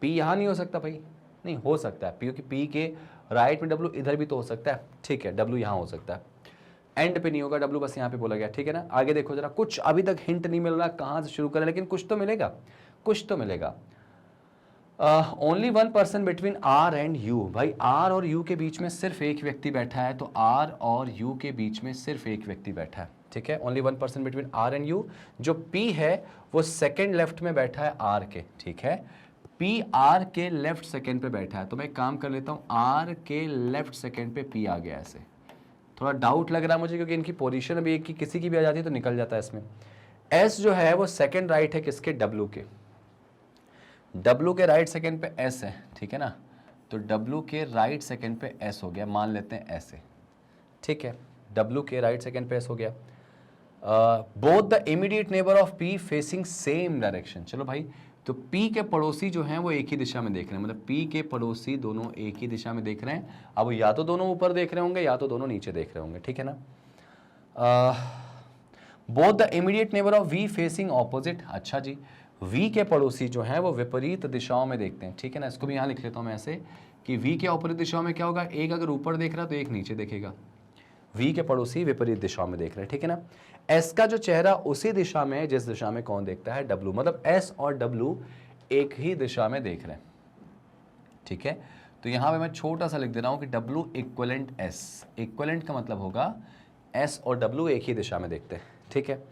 P यहां नहीं हो सकता भाई, नहीं हो सकता है क्योंकि P के राइट में W इधर भी तो हो सकता है, ठीक है। W यहां हो सकता है, एंड पे नहीं होगा W, बस यहां पे बोला गया, ठीक है ना। आगे देखो जरा, कुछ अभी तक हिंट नहीं मिल रहा कहां से शुरू करें, लेकिन कुछ तो मिलेगा, कुछ तो मिलेगा। Only 1% between R and U, भाई R और U के बीच में सिर्फ एक व्यक्ति बैठा है, तो R और U के बीच में सिर्फ एक व्यक्ति बैठा है, ठीक है। Only 1% between R and U, जो P है वो सेकंड लेफ्ट में बैठा है R के, ठीक है। पी आर के लेफ्ट सेकेंड पे बैठा है, तो मैं एक काम कर लेता हूं, आर के लेफ्ट सेकेंड पे पी आ गया। ऐसे थोड़ा डाउट लग रहा है मुझे, क्योंकि इनकी पोजीशन अभी एक की किसी की भी आ जाती है तो निकल जाता है इसमें। एस जो है वो सेकेंड राइट है किसके, डब्ल्यू के। डब्ल्यू के राइट सेकेंड पे एस है, ठीक है ना, तो डब्ल्यू के राइट सेकेंड पे एस हो गया, मान लेते हैं ऐसे, ठीक है। डब्ल्यू के राइट सेकेंड पे एस हो गया। Both the immediate neighbour of P facing same direction. चलो भाई, तो P के पड़ोसी जो हैं वो एक ही दिशा में देख रहे हैं, मतलब P के पड़ोसी दोनों एक ही दिशा में देख रहे हैं। अब या तो दोनों ऊपर देख रहे होंगे या तो दोनों नीचे देख रहे होंगे, ठीक है ना। Both the immediate neighbour of V facing opposite. अच्छा जी, V के पड़ोसी जो हैं वो विपरीत दिशाओं में देखते हैं, ठीक है ना। इसको भी यहाँ लिख लेता हूँ मैं ऐसे कि V के ऑपोजिट दिशाओं में क्या होगा, एक अगर ऊपर देख रहा है तो एक नीचे देखेगा। V के पड़ोसी विपरीत दिशाओं में देख रहे हैं, ठीक है ना। S का जो चेहरा उसी दिशा में है जिस दिशा में कौन देखता है, W, मतलब S और W एक ही दिशा में देख रहे हैं, ठीक है। तो यहां पे मैं छोटा सा लिख दे रहा हूं कि W इक्वलेंट S। इक्वलेंट का मतलब होगा S और W एक ही दिशा में देखते हैं, ठीक है।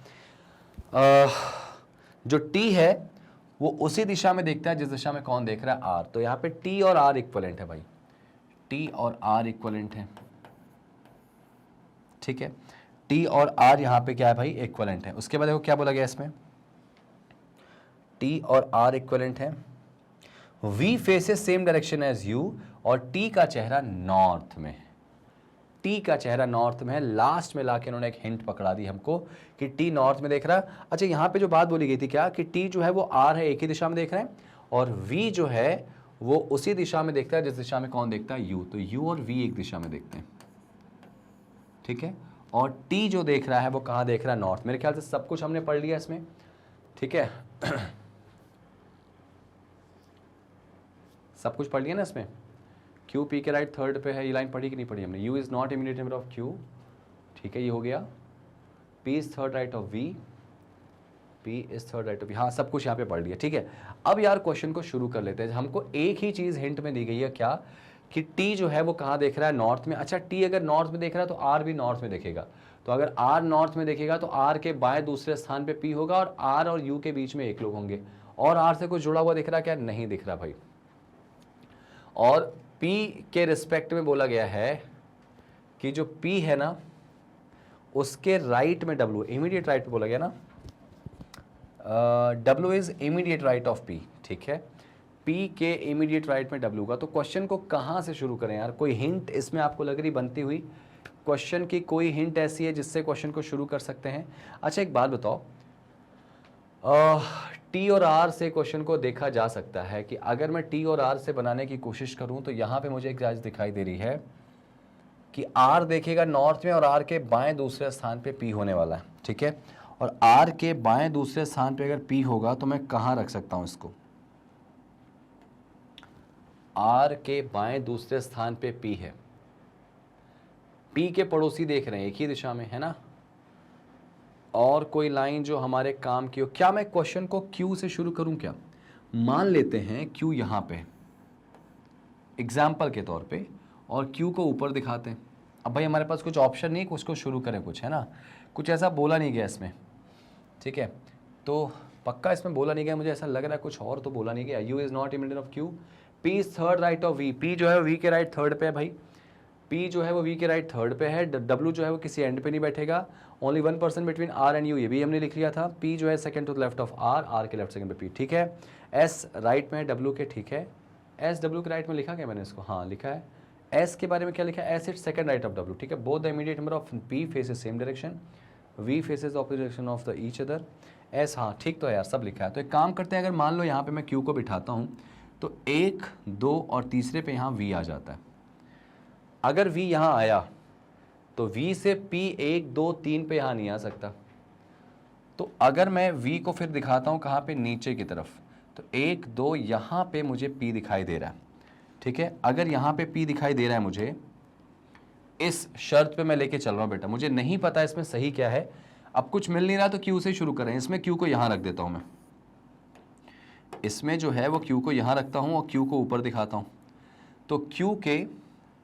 जो T है वो उसी दिशा में देखता है जिस दिशा में कौन देख रहा है, R। तो यहाँ पे T और R इक्वलेंट है भाई, T और R इक्वलेंट है, ठीक है। T और R यहाँ पे क्या है भाई, इक्वलेंट है। उसके बाद देखो क्या बोला गया इसमें, T और R इक्वलेंट है। V faces same direction as U, और T का चेहरा नॉर्थ में है। T का चेहरा नॉर्थ में है। लास्ट में लाके उन्होंने एक हिंट पकड़ा दी हमको कि T नॉर्थ में देख रहा है। अच्छा, यहाँ पे जो बात बोली गई थी क्या, कि T जो है वो R है, एक ही दिशा में देख रहे हैं, और V जो है वो उसी दिशा में देखता है जिस दिशा में कौन देखता है, U। तो U और V एक दिशा में देखते हैं, ठीक है। और T जो देख रहा है वो कहाँ देख रहा है, नॉर्थ। मेरे ख्याल से सब कुछ हमने पढ़ लिया इसमें, ठीक है। सब कुछ पढ़ लिया ना इसमें। Q P के राइट थर्ड पे है, ये लाइन पढ़ी कि नहीं पढ़ी हमने। U is not immediate neighbour of Q, ठीक है, ये हो गया। P is third right of V, P is third right of V। हाँ, सब कुछ यहाँ पे पढ़ लिया, ठीक है। अब यार क्वेश्चन को शुरू कर लेते हैं। हमको एक ही चीज हिंट में दी गई है, क्या, कि T जो है वो कहाँ देख रहा है, नॉर्थ में। अच्छा, T अगर नॉर्थ में देख रहा है तो R भी नॉर्थ में देखेगा। तो अगर R नॉर्थ में देखेगा तो R के बाएं दूसरे स्थान पे P होगा, और R और U के बीच में एक लोग होंगे। और R से कुछ जुड़ा हुआ दिख रहा है क्या, नहीं दिख रहा भाई। और P के रिस्पेक्ट में बोला गया है कि जो P है ना उसके राइट में W, इमीडिएट राइट पे बोला गया ना, W is immediate right of P, ठीक है। P के इमीडिएट राइट में W का। तो क्वेश्चन को कहाँ से शुरू करें यार, कोई हिंट इसमें आपको लग रही बनती हुई, क्वेश्चन की कोई हिंट ऐसी है जिससे क्वेश्चन को शुरू कर सकते हैं। अच्छा, एक बात बताओ, T और R से क्वेश्चन को देखा जा सकता है कि अगर मैं T और R से बनाने की कोशिश करूं तो यहां पे मुझे एक चीज दिखाई दे रही है कि R देखेगा नॉर्थ में, और R के बाएं दूसरे स्थान पे P होने वाला है, ठीक है। और R के बाएं दूसरे स्थान पे अगर P होगा तो मैं कहां रख सकता हूं इसको, R के बाएं दूसरे स्थान पे P है। P के पड़ोसी देख रहे हैं एक ही दिशा में, है ना। और कोई लाइन जो हमारे काम की हो। क्या मैं क्वेश्चन को Q से शुरू करूं क्या, मान लेते हैं Q यहां पे एग्जाम्पल के तौर पे, और Q को ऊपर दिखाते हैं। अब भाई हमारे पास कुछ ऑप्शन नहीं, उसको शुरू करें कुछ, है ना। कुछ ऐसा बोला नहीं गया इसमें, ठीक है। तो पक्का इसमें बोला नहीं गया, मुझे ऐसा लग रहा है कुछ और तो बोला नहीं गया। U is not immediate of Q, P is third right of V। P जो है V के राइट थर्ड पे है भाई, P जो है वो V के राइट थर्ड पे है। W जो है वो किसी एंड पे नहीं बैठेगा। Only 1% between R and U, ये भी हमने लिख लिया था। P जो है second to the left of R, R के लेफ्ट सेकंड पे P, ठीक है। S राइट में है W के, ठीक है। S W के राइट में लिखा क्या मैंने इसको, हाँ लिखा है। S के बारे में क्या लिखा है, S is second right of W, ठीक है। Both the immediate number of P faces same direction, V faces opposite direction of the each other. S, हाँ ठीक तो है यार, सब लिखा है। तो एक काम करते हैं, अगर मान लो यहाँ पे मैं Q को बिठाता हूँ तो 1, 2 और तीसरे पे यहाँ V आ जाता है। अगर V यहाँ आया तो V से P 1, 2, 3 पे यहाँ नहीं आ सकता। तो अगर मैं V को फिर दिखाता हूँ कहाँ पे, नीचे की तरफ, तो 1, 2 यहाँ पे मुझे P दिखाई दे रहा है, ठीक है। अगर यहाँ पे P दिखाई दे रहा है मुझे, इस शर्त पे मैं लेके चल रहा हूँ बेटा, मुझे नहीं पता इसमें सही क्या है। अब कुछ मिल नहीं रहा तो Q से शुरू करें। इसमें Q को यहाँ रख देता हूँ मैं, इसमें जो है वो Q को यहाँ रखता हूँ और Q को ऊपर दिखाता हूँ। तो Q के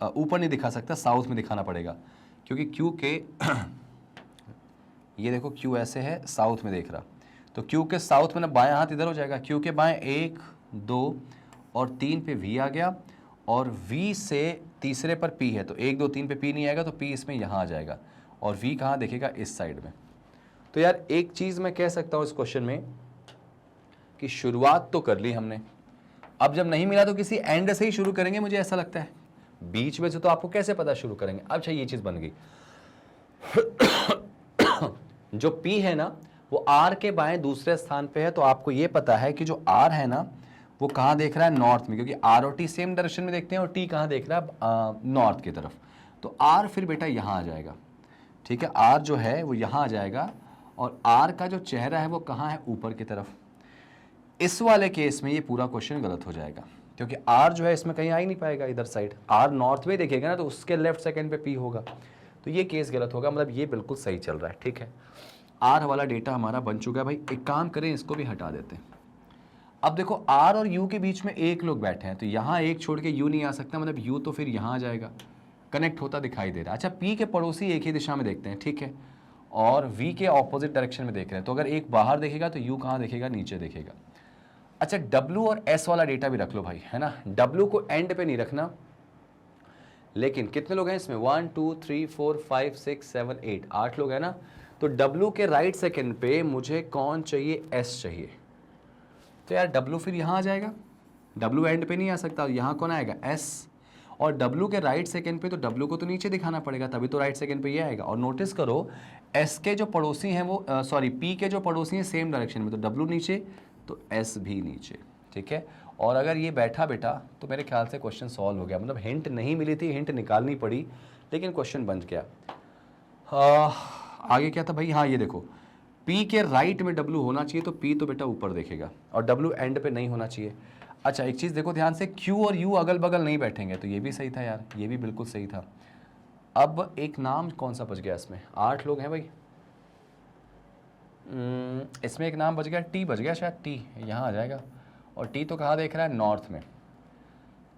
ऊपर नहीं दिखा सकता, साउथ में दिखाना पड़ेगा, क्योंकि Q के ये देखो Q ऐसे है, साउथ में देख रहा। तो Q के साउथ में ना बाएं हाथ इधर हो जाएगा, Q के बाएं 1, 2 और 3 पे V आ गया, और V से तीसरे पर P है, तो 1 2 3 पे P नहीं आएगा, तो P इसमें यहाँ आ जाएगा, और V कहाँ देखेगा, इस साइड में। तो यार एक चीज़ मैं कह सकता हूँ इस क्वेश्चन में कि शुरुआत तो कर ली हमने, अब जब नहीं मिला तो किसी एंड से ही शुरू करेंगे, मुझे ऐसा लगता है। बीच में से तो आपको कैसे पता शुरू करेंगे। अच्छा ये चीज़ बन गई जो P है ना वो R के बाएं दूसरे स्थान पे है, तो आपको ये पता है कि जो R है ना वो कहाँ देख रहा है, नॉर्थ में, क्योंकि R और T सेम डायरेक्शन में देखते हैं, और T कहाँ देख रहा है, नॉर्थ की तरफ। तो R फिर बेटा यहाँ आ जाएगा, ठीक है, R जो है वो यहाँ आ जाएगा, और R का जो चेहरा है वो कहाँ है, ऊपर की तरफ। इस वाले केस में ये पूरा क्वेश्चन गलत हो जाएगा, क्योंकि R जो है इसमें कहीं आ ही नहीं पाएगा इधर साइड, R नॉर्थ में देखेगा ना, तो उसके लेफ्ट सेकंड पे P होगा, तो ये केस गलत होगा, मतलब ये बिल्कुल सही चल रहा है, ठीक है। R वाला डेटा हमारा बन चुका है भाई। एक काम करें, इसको भी हटा देते हैं। अब देखो R और U के बीच में एक लोग बैठे हैं, तो यहाँ एक छोड़ के U नहीं आ सकता, मतलब U तो फिर यहाँ आ जाएगा, कनेक्ट होता दिखाई दे रहा है। अच्छा P के पड़ोसी एक ही दिशा में देखते हैं, ठीक है, और V के ऑपोजिट डायरेक्शन में देख रहे हैं, तो अगर एक बाहर देखेगा तो U कहाँ देखेगा, नीचे देखेगा। अच्छा W और S वाला डेटा भी रख लो भाई, है ना। W को एंड पे नहीं रखना, लेकिन कितने लोग हैं इसमें, 1 2 3 4 5 6 7 8, 8 लोग हैं ना। तो W के राइट सेकंड पे मुझे कौन चाहिए, S चाहिए, तो यार W फिर यहाँ आ जाएगा, W एंड पे नहीं आ सकता, यहाँ कौन आएगा, S, और W के राइट सेकंड पे तो W को तो नीचे दिखाना पड़ेगा, तभी तो राइट सेकंड पे ये आएगा। और नोटिस करो S के जो पड़ोसी हैं वो सॉरी P के जो पड़ोसी हैं सेम डायरेक्शन में, तो W नीचे तो S भी नीचे, ठीक है। और अगर ये बैठा बेटा तो मेरे ख्याल से क्वेश्चन सॉल्व हो गया, मतलब हिंट नहीं मिली थी, हिंट निकालनी पड़ी, लेकिन क्वेश्चन बन गया। आगे क्या था भाई, हाँ ये देखो, P के राइट में W होना चाहिए, तो P तो बेटा ऊपर देखेगा, और W एंड पे नहीं होना चाहिए। अच्छा एक चीज़ देखो ध्यान से, Q और U अगल बगल नहीं बैठेंगे, तो ये भी सही था यार, ये भी बिल्कुल सही था। अब एक नाम कौन सा बच गया इसमें, 8 लोग हैं भाई, इसमें एक नाम बच गया, T बच गया शायद, T यहाँ आ जाएगा, और T तो कहाँ देख रहा है, नॉर्थ में।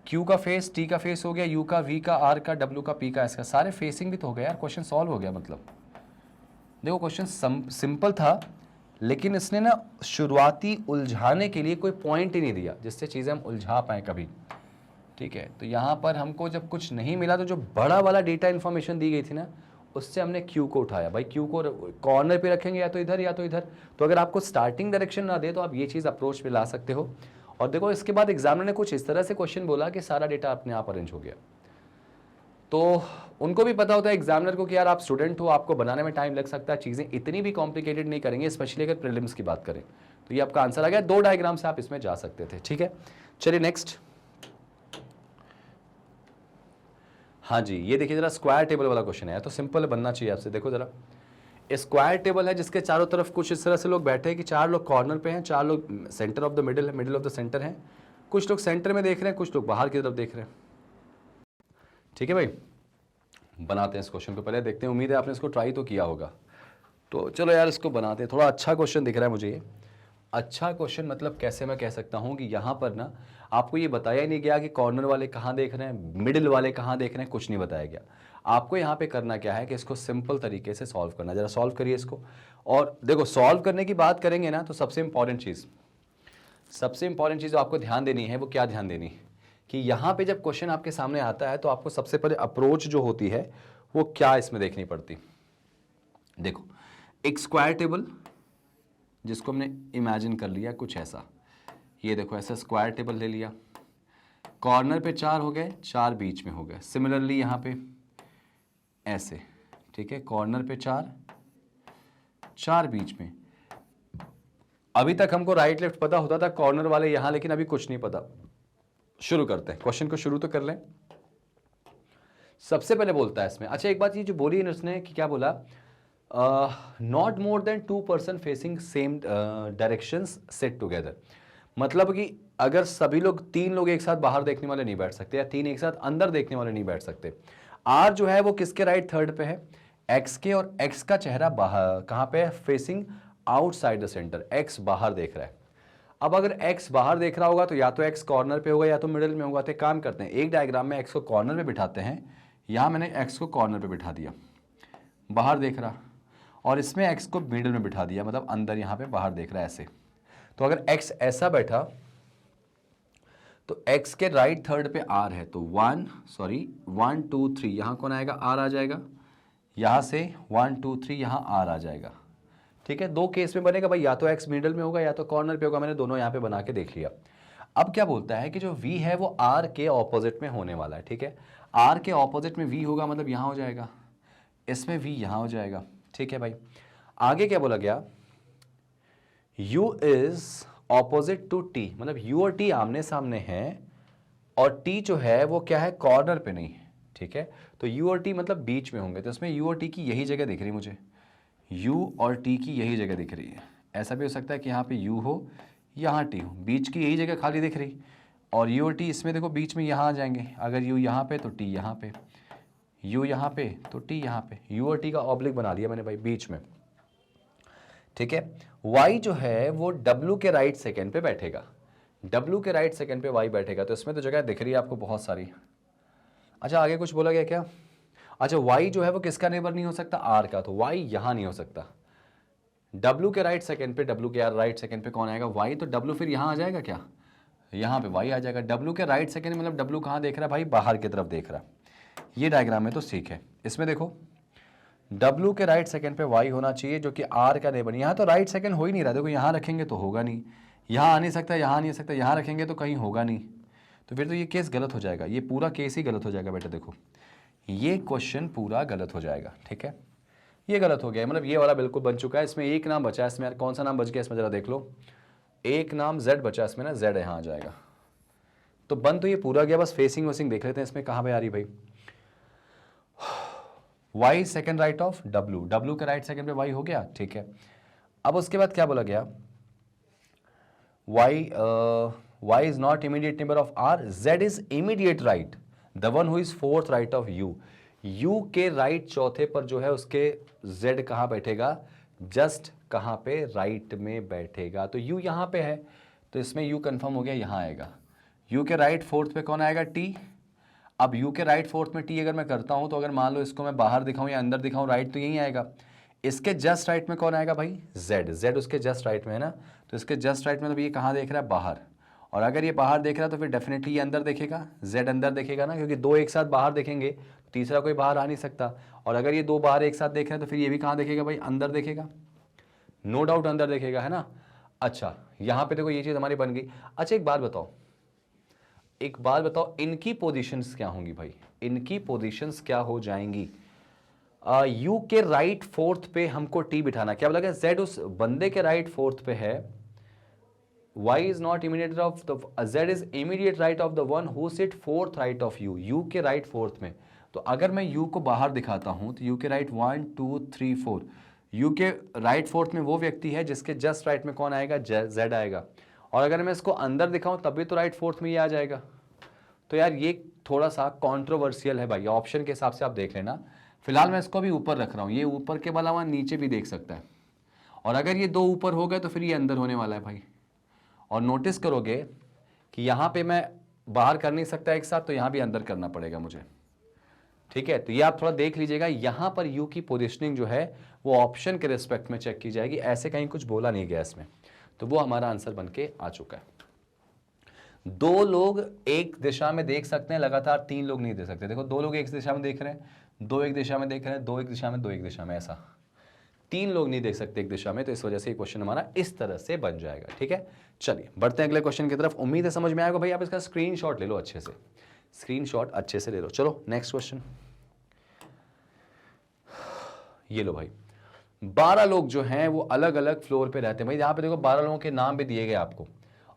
Q का फेस, T का फेस हो गया, U का, V का, R का, W का, P का, S का, सारे फेसिंग भी तो हो गया यार, क्वेश्चन सॉल्व हो गया। मतलब देखो क्वेश्चन सिंपल था, लेकिन इसने ना शुरुआती उलझाने के लिए कोई पॉइंट ही नहीं दिया जिससे चीज़ें हम उलझा पाएँ कभी, ठीक है। तो यहाँ पर हमको जब कुछ नहीं मिला तो जो बड़ा वाला डेटा इन्फॉर्मेशन दी गई थी ना, उससे हमने Q को उठाया। भाई Q को कॉर्नर पे रखेंगे, या तो इधर या तो इधर, तो अगर आपको स्टार्टिंग डायरेक्शन ना दे तो आप ये चीज़ अप्रोच पे ला सकते हो। और देखो इसके बाद एग्जामिनर ने कुछ इस तरह से क्वेश्चन बोला कि सारा डेटा अपने आप अरेंज हो गया, तो उनको भी पता होता है एग्जामिनर को कि यार आप स्टूडेंट हो, आपको बनाने में टाइम लग सकता है, चीज़ें इतनी भी कॉम्प्लिकेटेड नहीं करेंगे, स्पेशली अगर प्रीलिम्स की बात करें। तो ये आपका आंसर आ गया, 2 डायग्राम से आप इसमें जा सकते थे, ठीक है। चलिए नेक्स्ट, हाँ जी ये देखिए जरा, स्क्वायर टेबल वाला क्वेश्चन है, तो सिंपल बनना चाहिए आपसे। देखो जरा, स्क्वायर टेबल है जिसके चारों तरफ कुछ इस तरह से लोग बैठे हैं कि 4 लोग कॉर्नर पे हैं, 4 लोग सेंटर ऑफ द मिडिल है, मिडिल ऑफ द सेंटर है, कुछ लोग सेंटर में देख रहे हैं, कुछ लोग बाहर की तरफ देख रहे हैं, ठीक है भाई। बनाते हैं इस क्वेश्चन को, पहले देखते हैं, उम्मीद है आपने इसको ट्राई तो किया होगा। तो चलो यार इसको बनाते हैं, थोड़ा अच्छा क्वेश्चन दिख रहा है मुझे ये। अच्छा क्वेश्चन मतलब कैसे मैं कह सकता हूँ कि यहाँ पर ना आपको ये बताया ही नहीं गया कि कॉर्नर वाले कहाँ देख रहे हैं, मिडिल वाले कहाँ देख रहे हैं, कुछ नहीं बताया गया। आपको यहाँ पे करना क्या है कि इसको सिंपल तरीके से सॉल्व करना। जरा सॉल्व करिए इसको। और देखो सॉल्व करने की बात करेंगे ना, तो सबसे इंपॉर्टेंट चीज़ आपको ध्यान देनी है, वो क्या ध्यान देनी है कि यहाँ पे जब क्वेश्चन आपके सामने आता है तो आपको सबसे पहले अप्रोच जो होती है वो क्या इसमें देखनी पड़ती। देखो एक स्क्वायर टेबल जिसको हमने इमेजिन कर लिया कुछ ऐसा, ये देखो ऐसा स्क्वायर टेबल ले लिया, कॉर्नर पे 4 हो गए, 4 बीच में हो गए, सिमिलरली यहाँ पे ऐसे, ठीक है, कॉर्नर पे 4, 4 बीच में। अभी तक हमको राइट लेफ्ट पता होता था, कॉर्नर वाले यहाँ, लेकिन अभी कुछ नहीं पता। शुरू करते हैं, क्वेश्चन को शुरू तो कर लें। सबसे पहले बोलता है इसमें, अच्छा एक बात ये जो बोली है उसने कि क्या बोला, not more than 2 person facing same directions set together. मतलब कि अगर सभी लोग, 3 लोग एक साथ बाहर देखने वाले नहीं बैठ सकते, या 3 एक साथ अंदर देखने वाले नहीं बैठ सकते। आर जो है वो किसके राइट थर्ड पे है, एक्स के, और एक्स का चेहरा बाहर कहाँ पे है, facing outside the centre, x बाहर देख रहा है। अब अगर x बाहर देख रहा होगा तो या तो x कॉर्नर पे होगा या तो मिडिल में होगा। तो एक काम करते हैं, एक डायग्राम में x को कॉर्नर पे बिठाते हैं, यहाँ मैंने x को कॉर्नर पे बिठा दिया, बाहर देख रहा, और इसमें x को मिडिल में बिठा दिया, मतलब अंदर यहाँ पे बाहर देख रहा है ऐसे। तो अगर x ऐसा बैठा तो x के राइट थर्ड पे r है, तो 1 2 3 यहां कौन आएगा, r आ जाएगा, यहां से 1 2 3 यहां r आ जाएगा। ठीक है, दो केस में बनेगा भाई, या तो x मिडिल में होगा या तो कॉर्नर पे होगा, मैंने दोनों यहां पे बना के देख लिया। अब क्या बोलता है कि जो v है वो r के ऑपोजिट में होने वाला है। ठीक है, r के ऑपोजिट में v होगा, मतलब यहां हो जाएगा, इसमें v यहां हो जाएगा। ठीक है भाई, आगे क्या बोला गया, u is opposite to t, मतलब u और t आमने सामने हैं और t जो है वो क्या है, कॉर्नर पे नहीं है। ठीक है, तो u और t मतलब बीच में होंगे, तो इसमें u और t की यही जगह दिख रही है मुझे, u और t की यही जगह दिख रही है। ऐसा भी हो सकता है कि यहाँ पे u हो, यहाँ t हो, बीच की यही जगह खाली दिख रही, और u और t इसमें देखो बीच में यहाँ आ जाएंगे, अगर u यहाँ पे तो t यहाँ पे, u यहाँ पे तो t यहाँ पे, u और t का ऑब्लिक बना लिया मैंने भाई बीच में। ठीक है, y जो है वो w के राइट सेकेंड पे बैठेगा, w के राइट सेकेंड पे y बैठेगा, तो इसमें तो जगह दिख रही है आपको बहुत सारी। अच्छा, आगे कुछ बोला गया क्या, अच्छा y जो है वो किसका नेबर नहीं हो सकता, r का, तो y यहां नहीं हो सकता। w के राइट सेकेंड पे, w के राइट सेकेंड पे कौन आएगा, y, तो w फिर यहां आ जाएगा क्या, यहां पे y आ जाएगा। w के राइट सेकेंड मतलब w कहां देख रहा है भाई, बाहर की तरफ देख रहा है। ये डायग्राम है तो ठीक है, इसमें देखो w के राइट सेकेंड पे y होना चाहिए जो कि r का नेबर, यहाँ तो राइट सेकेंड हो ही नहीं रहा, देखो यहाँ रखेंगे तो होगा नहीं, यहाँ आ नहीं सकता, यहाँ नहीं आ सकता, यहाँ रखेंगे तो कहीं होगा नहीं, तो फिर तो ये केस गलत हो जाएगा, ये पूरा केस ही गलत हो जाएगा बेटा। देखो ये क्वेश्चन पूरा गलत हो जाएगा। ठीक है, ये गलत हो गया, मतलब ये वाला बिल्कुल बन चुका है। इसमें एक नाम बचा है, इसमें यार कौन सा नाम बच गया इसमें, जरा देख लो, एक नाम z बचा इसमें ना, z यहाँ आ जाएगा, तो बन तो ये पूरा गया, बस फेसिंग वेसिंग देख लेते हैं इसमें कहाँ पे आ रही भाई। y second right of w, w के राइट सेकेंड पे y हो गया। ठीक है, अब उसके बाद क्या बोला गया, y is not immediate neighbor of r, z is immediate right, the one who is fourth right of u, u के राइट चौथे पर जो है उसके z कहाँ बैठेगा, जस्ट कहाँ पे, राइट में बैठेगा, तो u यहाँ पे है, तो इसमें u कंफर्म हो गया, यहाँ आएगा। u के राइट फोर्थ पे कौन आएगा, t, अब u के राइट फोर्थ में t अगर मैं करता हूं, तो अगर मान लो इसको मैं बाहर दिखाऊं या अंदर दिखाऊं, राइट तो यही आएगा। इसके जस्ट राइट में कौन आएगा भाई, z, z उसके जस्ट राइट में है ना, तो इसके जस्ट राइट में मतलब ये कहाँ देख रहा है, बाहर, और अगर ये बाहर देख रहा है तो फिर डेफिनेटली ये अंदर देखेगा, z अंदर देखेगा ना, क्योंकि दो एक साथ बाहर देखेंगे तो तीसरा कोई बाहर आ नहीं सकता, और अगर ये दो बाहर एक साथ देख रहे हैं तो फिर ये भी कहाँ देखेगा भाई, अंदर देखेगा, नो डाउट अंदर देखेगा, है ना। अच्छा, यहाँ पे देखो ये चीज़ हमारी बन गई। अच्छा एक बात बताओ, इनकी पोजीशंस क्या होंगी भाई, इनकी पोजीशंस क्या हो जाएंगी। यू के राइट फोर्थ पे हमको टी बिठाना, क्या बोला गया, जेड उस बंदे के राइट फोर्थ पे है, y is not immediate of the z is immediate right of the one who sit fourth right of u, u के राइट फोर्थ में, तो अगर मैं u को बाहर दिखाता हूं तो u के राइट 1 2 3 4, u के राइट फोर्थ में वो व्यक्ति है जिसके जस्ट राइट में कौन आएगा, z आएगा, और अगर मैं इसको अंदर दिखाऊं तब भी तो राइट फोर्थ में ये आ जाएगा। तो यार ये थोड़ा सा कॉन्ट्रोवर्शियल है भाई, ऑप्शन के हिसाब से आप देख लेना। फिलहाल मैं इसको अभी ऊपर रख रहा हूँ, ये ऊपर के अलावा नीचे भी देख सकता है, और अगर ये दो ऊपर हो गए तो फिर ये अंदर होने वाला है भाई। और नोटिस करोगे कि यहाँ पे मैं बाहर कर नहीं सकता एक साथ, तो यहाँ भी अंदर करना पड़ेगा मुझे। ठीक है, तो ये आप थोड़ा देख लीजिएगा, यहाँ पर यू की पोजिशनिंग जो है वो ऑप्शन के रिस्पेक्ट में चेक की जाएगी, ऐसे कहीं कुछ बोला नहीं गया इसमें, तो वो हमारा आंसर बन के आ चुका है। दो लोग एक दिशा में देख सकते हैं लगातार, तीन लोग नहीं देख सकते। देखो दो लोग एक दिशा में देख रहे हैं, दो एक दिशा में देख रहे हैं, दो एक दिशा में, दो एक दिशा में, ऐसा तीन लोग नहीं देख सकते एक दिशा में, तो इस वजह से ये क्वेश्चन हमारा इस तरह से बन जाएगा। ठीक है, चलिए बढ़ते हैं अगले क्वेश्चन की तरफ। उम्मीद है समझ में आएगा भाई, आप इसका स्क्रीनशॉट ले लो, अच्छे से स्क्रीनशॉट अच्छे से ले लो। चलो नेक्स्ट क्वेश्चन, ये लो भाई, 12 लोग जो हैं वो अलग अलग फ्लोर पे रहते हैं भाई। यहाँ पे देखो 12 लोगों के नाम भी दिए गए आपको,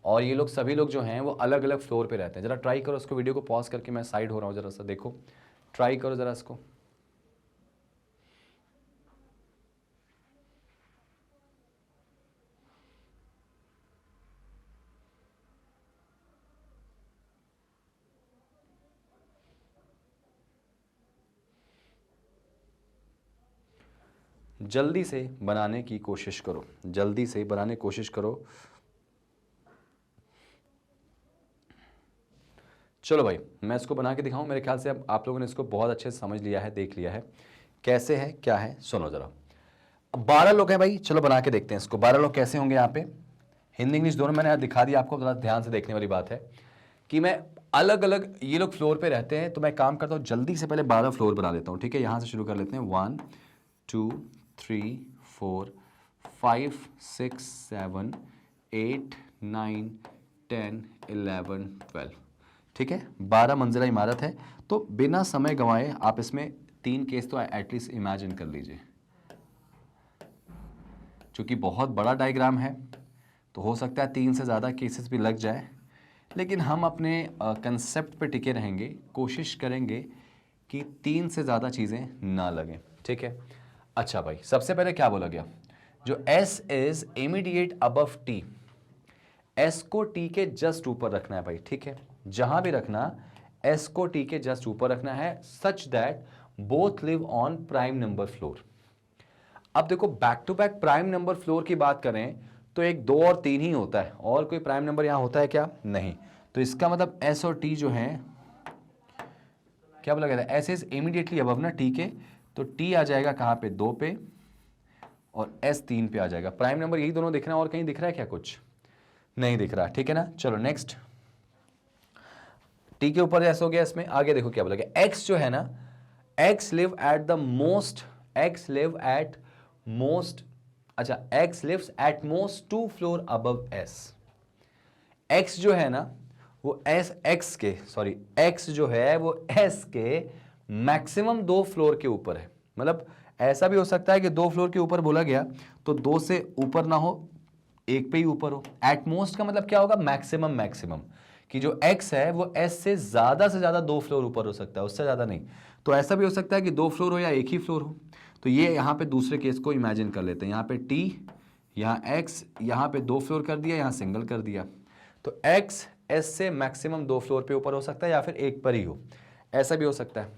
और ये लोग सभी लोग जो हैं वो अलग अलग फ्लोर पे रहते हैं। जरा ट्राई करो इसको, वीडियो को पॉज करके मैं साइड हो रहा हूँ, जरा सा देखो, ट्राई करो जरा इसको। जल्दी से बनाने की कोशिश करो, जल्दी से बनाने की कोशिश करो। चलो भाई मैं इसको बना के दिखाऊं, मेरे ख्याल से अब आप लोगों ने इसको बहुत अच्छे से समझ लिया है, देख लिया है कैसे है क्या है। सुनो जरा, अब 12 लोग हैं भाई, चलो बना के देखते हैं इसको। 12 लोग कैसे होंगे यहाँ पे, हिंदी इंग्लिश दोनों मैंने दिखा दिया आपको, जरा ध्यान से देखने वाली बात है कि मैं अलग अलग, ये लोग फ्लोर पे रहते हैं, तो मैं काम करता हूँ जल्दी से पहले 12 फ्लोर बना लेता हूँ, ठीक है। यहाँ से शुरू कर लेते हैं 1 2 3 4 5 6 7 8 9 10 11 12, ठीक है। 12 मंजिला इमारत है। तो बिना समय गंवाए आप इसमें 3 केस तो एटलीस्ट इमेजिन कर लीजिए। चूंकि बहुत बड़ा डायग्राम है तो हो सकता है 3 से ज़्यादा केसेस भी लग जाए, लेकिन हम अपने कंसेप्ट पे टिके रहेंगे, कोशिश करेंगे कि 3 से ज़्यादा चीज़ें ना लगें, ठीक है। अच्छा भाई, सबसे पहले क्या बोला गया, जो S is immediate above T, S को T के जस्ट ऊपर रखना है भाई, ठीक है। जहां भी रखना, S को T के जस्ट ऊपर रखना है, such that both live on prime number floor. अब देखो, back to back prime number floor की बात करें तो 1 2 और 3 ही होता है, और कोई प्राइम नंबर यहां होता है क्या, नहीं। तो इसका मतलब S और T जो है, क्या बोला गया था, S इज इमीडिएटली अबव ना T के, तो T आ जाएगा कहां पे, 2 पे, और S 3 पे आ जाएगा। प्राइम नंबर यही दोनों दिख रहा है, और कहीं दिख रहा है क्या, कुछ नहीं दिख रहा, ठीक है ना। चलो नेक्स्ट, T के ऊपर S हो गया। इसमें आगे देखो क्या बोला गया, X जो है ना, X live at the most, X live at most, अच्छा, X lives at most 2 floor above S। X जो है ना वो X जो है वो S के मैक्सिमम 2 फ्लोर के ऊपर है। मतलब ऐसा भी हो सकता है कि 2 फ्लोर के ऊपर बोला गया तो 2 से ऊपर ना हो, 1 पे ही ऊपर हो। एट मोस्ट का मतलब क्या होगा, मैक्सिमम, कि जो X है वो S से ज्यादा 2 फ्लोर ऊपर हो सकता है, उससे ज्यादा नहीं। तो ऐसा भी हो सकता है कि 2 फ्लोर हो या 1 ही फ्लोर हो। तो ये यहाँ पे दूसरे केस को इमेजिन कर लेते हैं, यहाँ पे T, यहाँ X, यहाँ पे 2 फ्लोर कर दिया, यहाँ सिंगल कर दिया। तो X S से मैक्सिमम 2 फ्लोर पे ऊपर हो सकता है, या फिर 1 पर ही हो, ऐसा भी हो सकता है।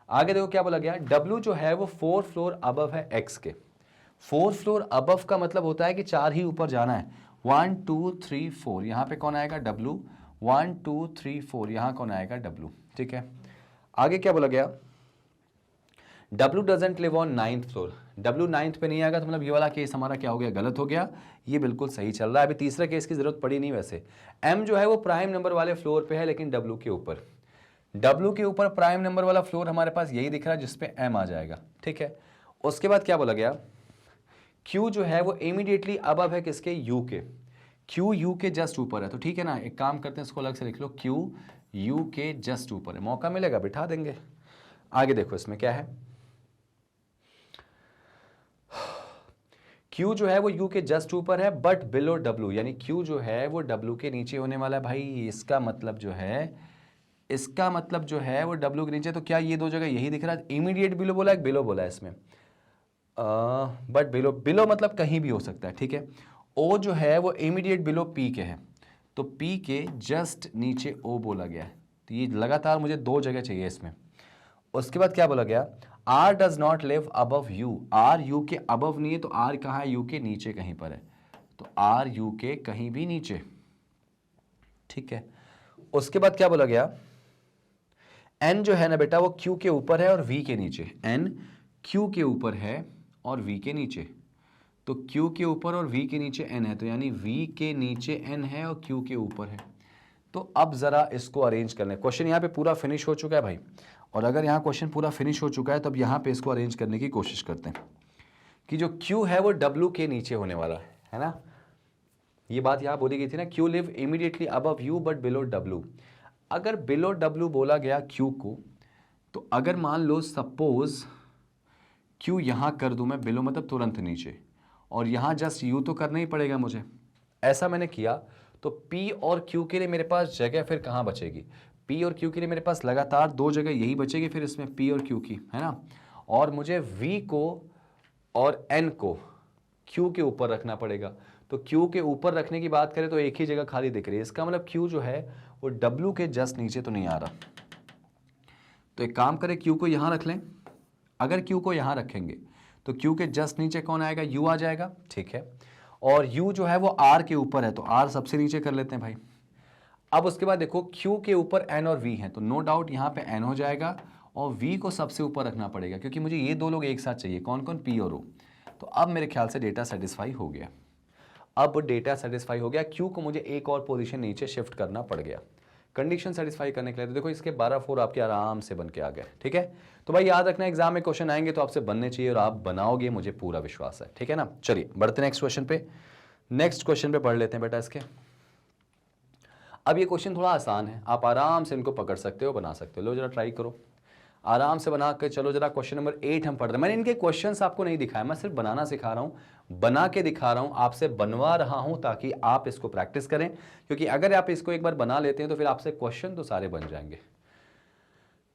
आगे देखो क्या बोला गया, W जो है वो 4 फ्लोर अबव है X के। 4 फ्लोर अबव का मतलब होता है कि 4 ही ऊपर जाना है। 1 2 3 4, यहाँ पे कौन आएगा, W। 1 2 3 4, यहाँ कौन आएगा, W, ठीक है। आगे क्या बोला गया, W doesn't live on 9th floor. W 9th पे नहीं आएगा, तो मतलब ये वाला केस हमारा क्या हो गया, गलत हो गया। ये बिल्कुल सही चल रहा है, अभी तीसरा केस की जरूरत पड़ी नहीं। वैसे M जो है वो प्राइम नंबर वाले फ्लोर पे है, लेकिन W के ऊपर, W के ऊपर प्राइम नंबर वाला फ्लोर हमारे पास यही दिख रहा है, जिसपे M आ जाएगा, ठीक है। उसके बाद क्या बोला गया, Q जो है वो इमीडिएटली अबव है किसके, U के। Q U के जस्ट ऊपर है, तो ठीक है ना, एक काम करते हैं, इसको अलग से लिख लो, Q U के जस्ट ऊपर है। मौका मिलेगा बिठा देंगे। आगे देखो इसमें क्या है, Q जो है वो U के जस्ट ऊपर है, बट बिलो W, यानी Q जो है वो W के नीचे होने वाला है भाई। इसका मतलब जो है वो W के नीचे। तो क्या ये दो जगह यही दिख रहा है, इमीडिएट बिलो बोला है, बिलो बोला है इसमें, बट बिलो मतलब कहीं भी हो सकता है, ठीक है। O जो है वो इमीडिएट बिलो P के है, तो P के जस्ट नीचे O बोला गया है। तो ये लगातार मुझे 2 जगह चाहिए इसमें। उसके बाद क्या बोला गया, R does not live above U। R U के अबव नहीं है, तो R कहाँ है, U के नीचे कहीं पर है, तो R U के कहीं भी नीचे, ठीक है। उसके बाद क्या बोला गया, N जो है ना बेटा वो Q के ऊपर है और V के नीचे। N Q के ऊपर है और V के नीचे, तो Q के ऊपर और V के नीचे N है, तो यानी V के नीचे N है और Q के ऊपर है। तो अब जरा इसको अरेंज कर लें। क्वेश्चन यहाँ पे पूरा फिनिश हो चुका है भाई, और अगर यहाँ क्वेश्चन पूरा फिनिश हो चुका है तब यहाँ पे इसको अरेंज करने की कोशिश करते हैं कि जो Q है वो W के नीचे होने वाला है ना। ये बात यहाँ बोली गई थी ना, Q live immediately above U but below W। अगर बिलो W बोला गया Q को, तो अगर मान लो सपोज Q यहाँ कर दूं मैं, बिलो मतलब तुरंत नीचे, और यहाँ जस्ट U तो करना ही पड़ेगा मुझे। ऐसा मैंने किया तो P और Q के लिए मेरे पास जगह फिर कहाँ बचेगी, P और Q के लिए मेरे पास लगातार 2 जगह यही बचेगी फिर इसमें, P और Q की, है ना। और मुझे V को और N को Q के ऊपर रखना पड़ेगा। तो Q के ऊपर रखने की बात करें तो एक ही जगह खाली दिख रही है, इसका मतलब Q जो है वो W के जस्ट नीचे तो नहीं आ रहा। तो एक काम करें, Q को यहाँ रख लें। अगर Q को यहाँ रखेंगे तो Q के जस्ट नीचे कौन आएगा, U आ जाएगा, ठीक है। और U जो है वो R के ऊपर है, तो R सबसे नीचे कर लेते हैं भाई। अब उसके बाद देखो Q के ऊपर N और V है, तो नो डाउट यहाँ पे N हो जाएगा, और V को सबसे ऊपर रखना पड़ेगा, क्योंकि मुझे ये 2 लोग एक साथ चाहिए, कौन कौन, P और O। तो अब मेरे ख्याल से डेटा सेटिस्फाई हो गया। Q को मुझे एक और पोजीशन नीचे शिफ्ट करना पड़ गया। कंडीशन सेटिस्फाई करने के लिए। तो देखो इसके 12 आपके आराम से बन के आ गए, ठीक है। तो भाई याद रखना एग्जाम में क्वेश्चन आएंगे तो आपसे बनने चाहिए और आप बनाओगे, मुझे पूरा विश्वास है, ठीक है ना। चलिए बढ़ते नेक्स्ट क्वेश्चन पे। नेक्स्ट क्वेश्चन पे पढ़ लेते हैं बेटा इसके। अब ये क्वेश्चन थोड़ा आसान है, आप आराम से इनको पकड़ सकते हो, बना सकते हो। लो जरा ट्राई करो, आराम से बना के चलो जरा। क्वेश्चन नंबर 8 हम पढ़ रहे हैं। मैंने इनके क्वेश्चंस आपको नहीं दिखाया, मैं सिर्फ बनाना सिखा रहा हूं, बना के दिखा रहा हूं, आपसे बनवा रहा हूं ताकि आप इसको प्रैक्टिस करें। क्योंकि अगर आप इसको एक बार बना लेते हैं तो फिर आपसे क्वेश्चन तो सारे बन जाएंगे,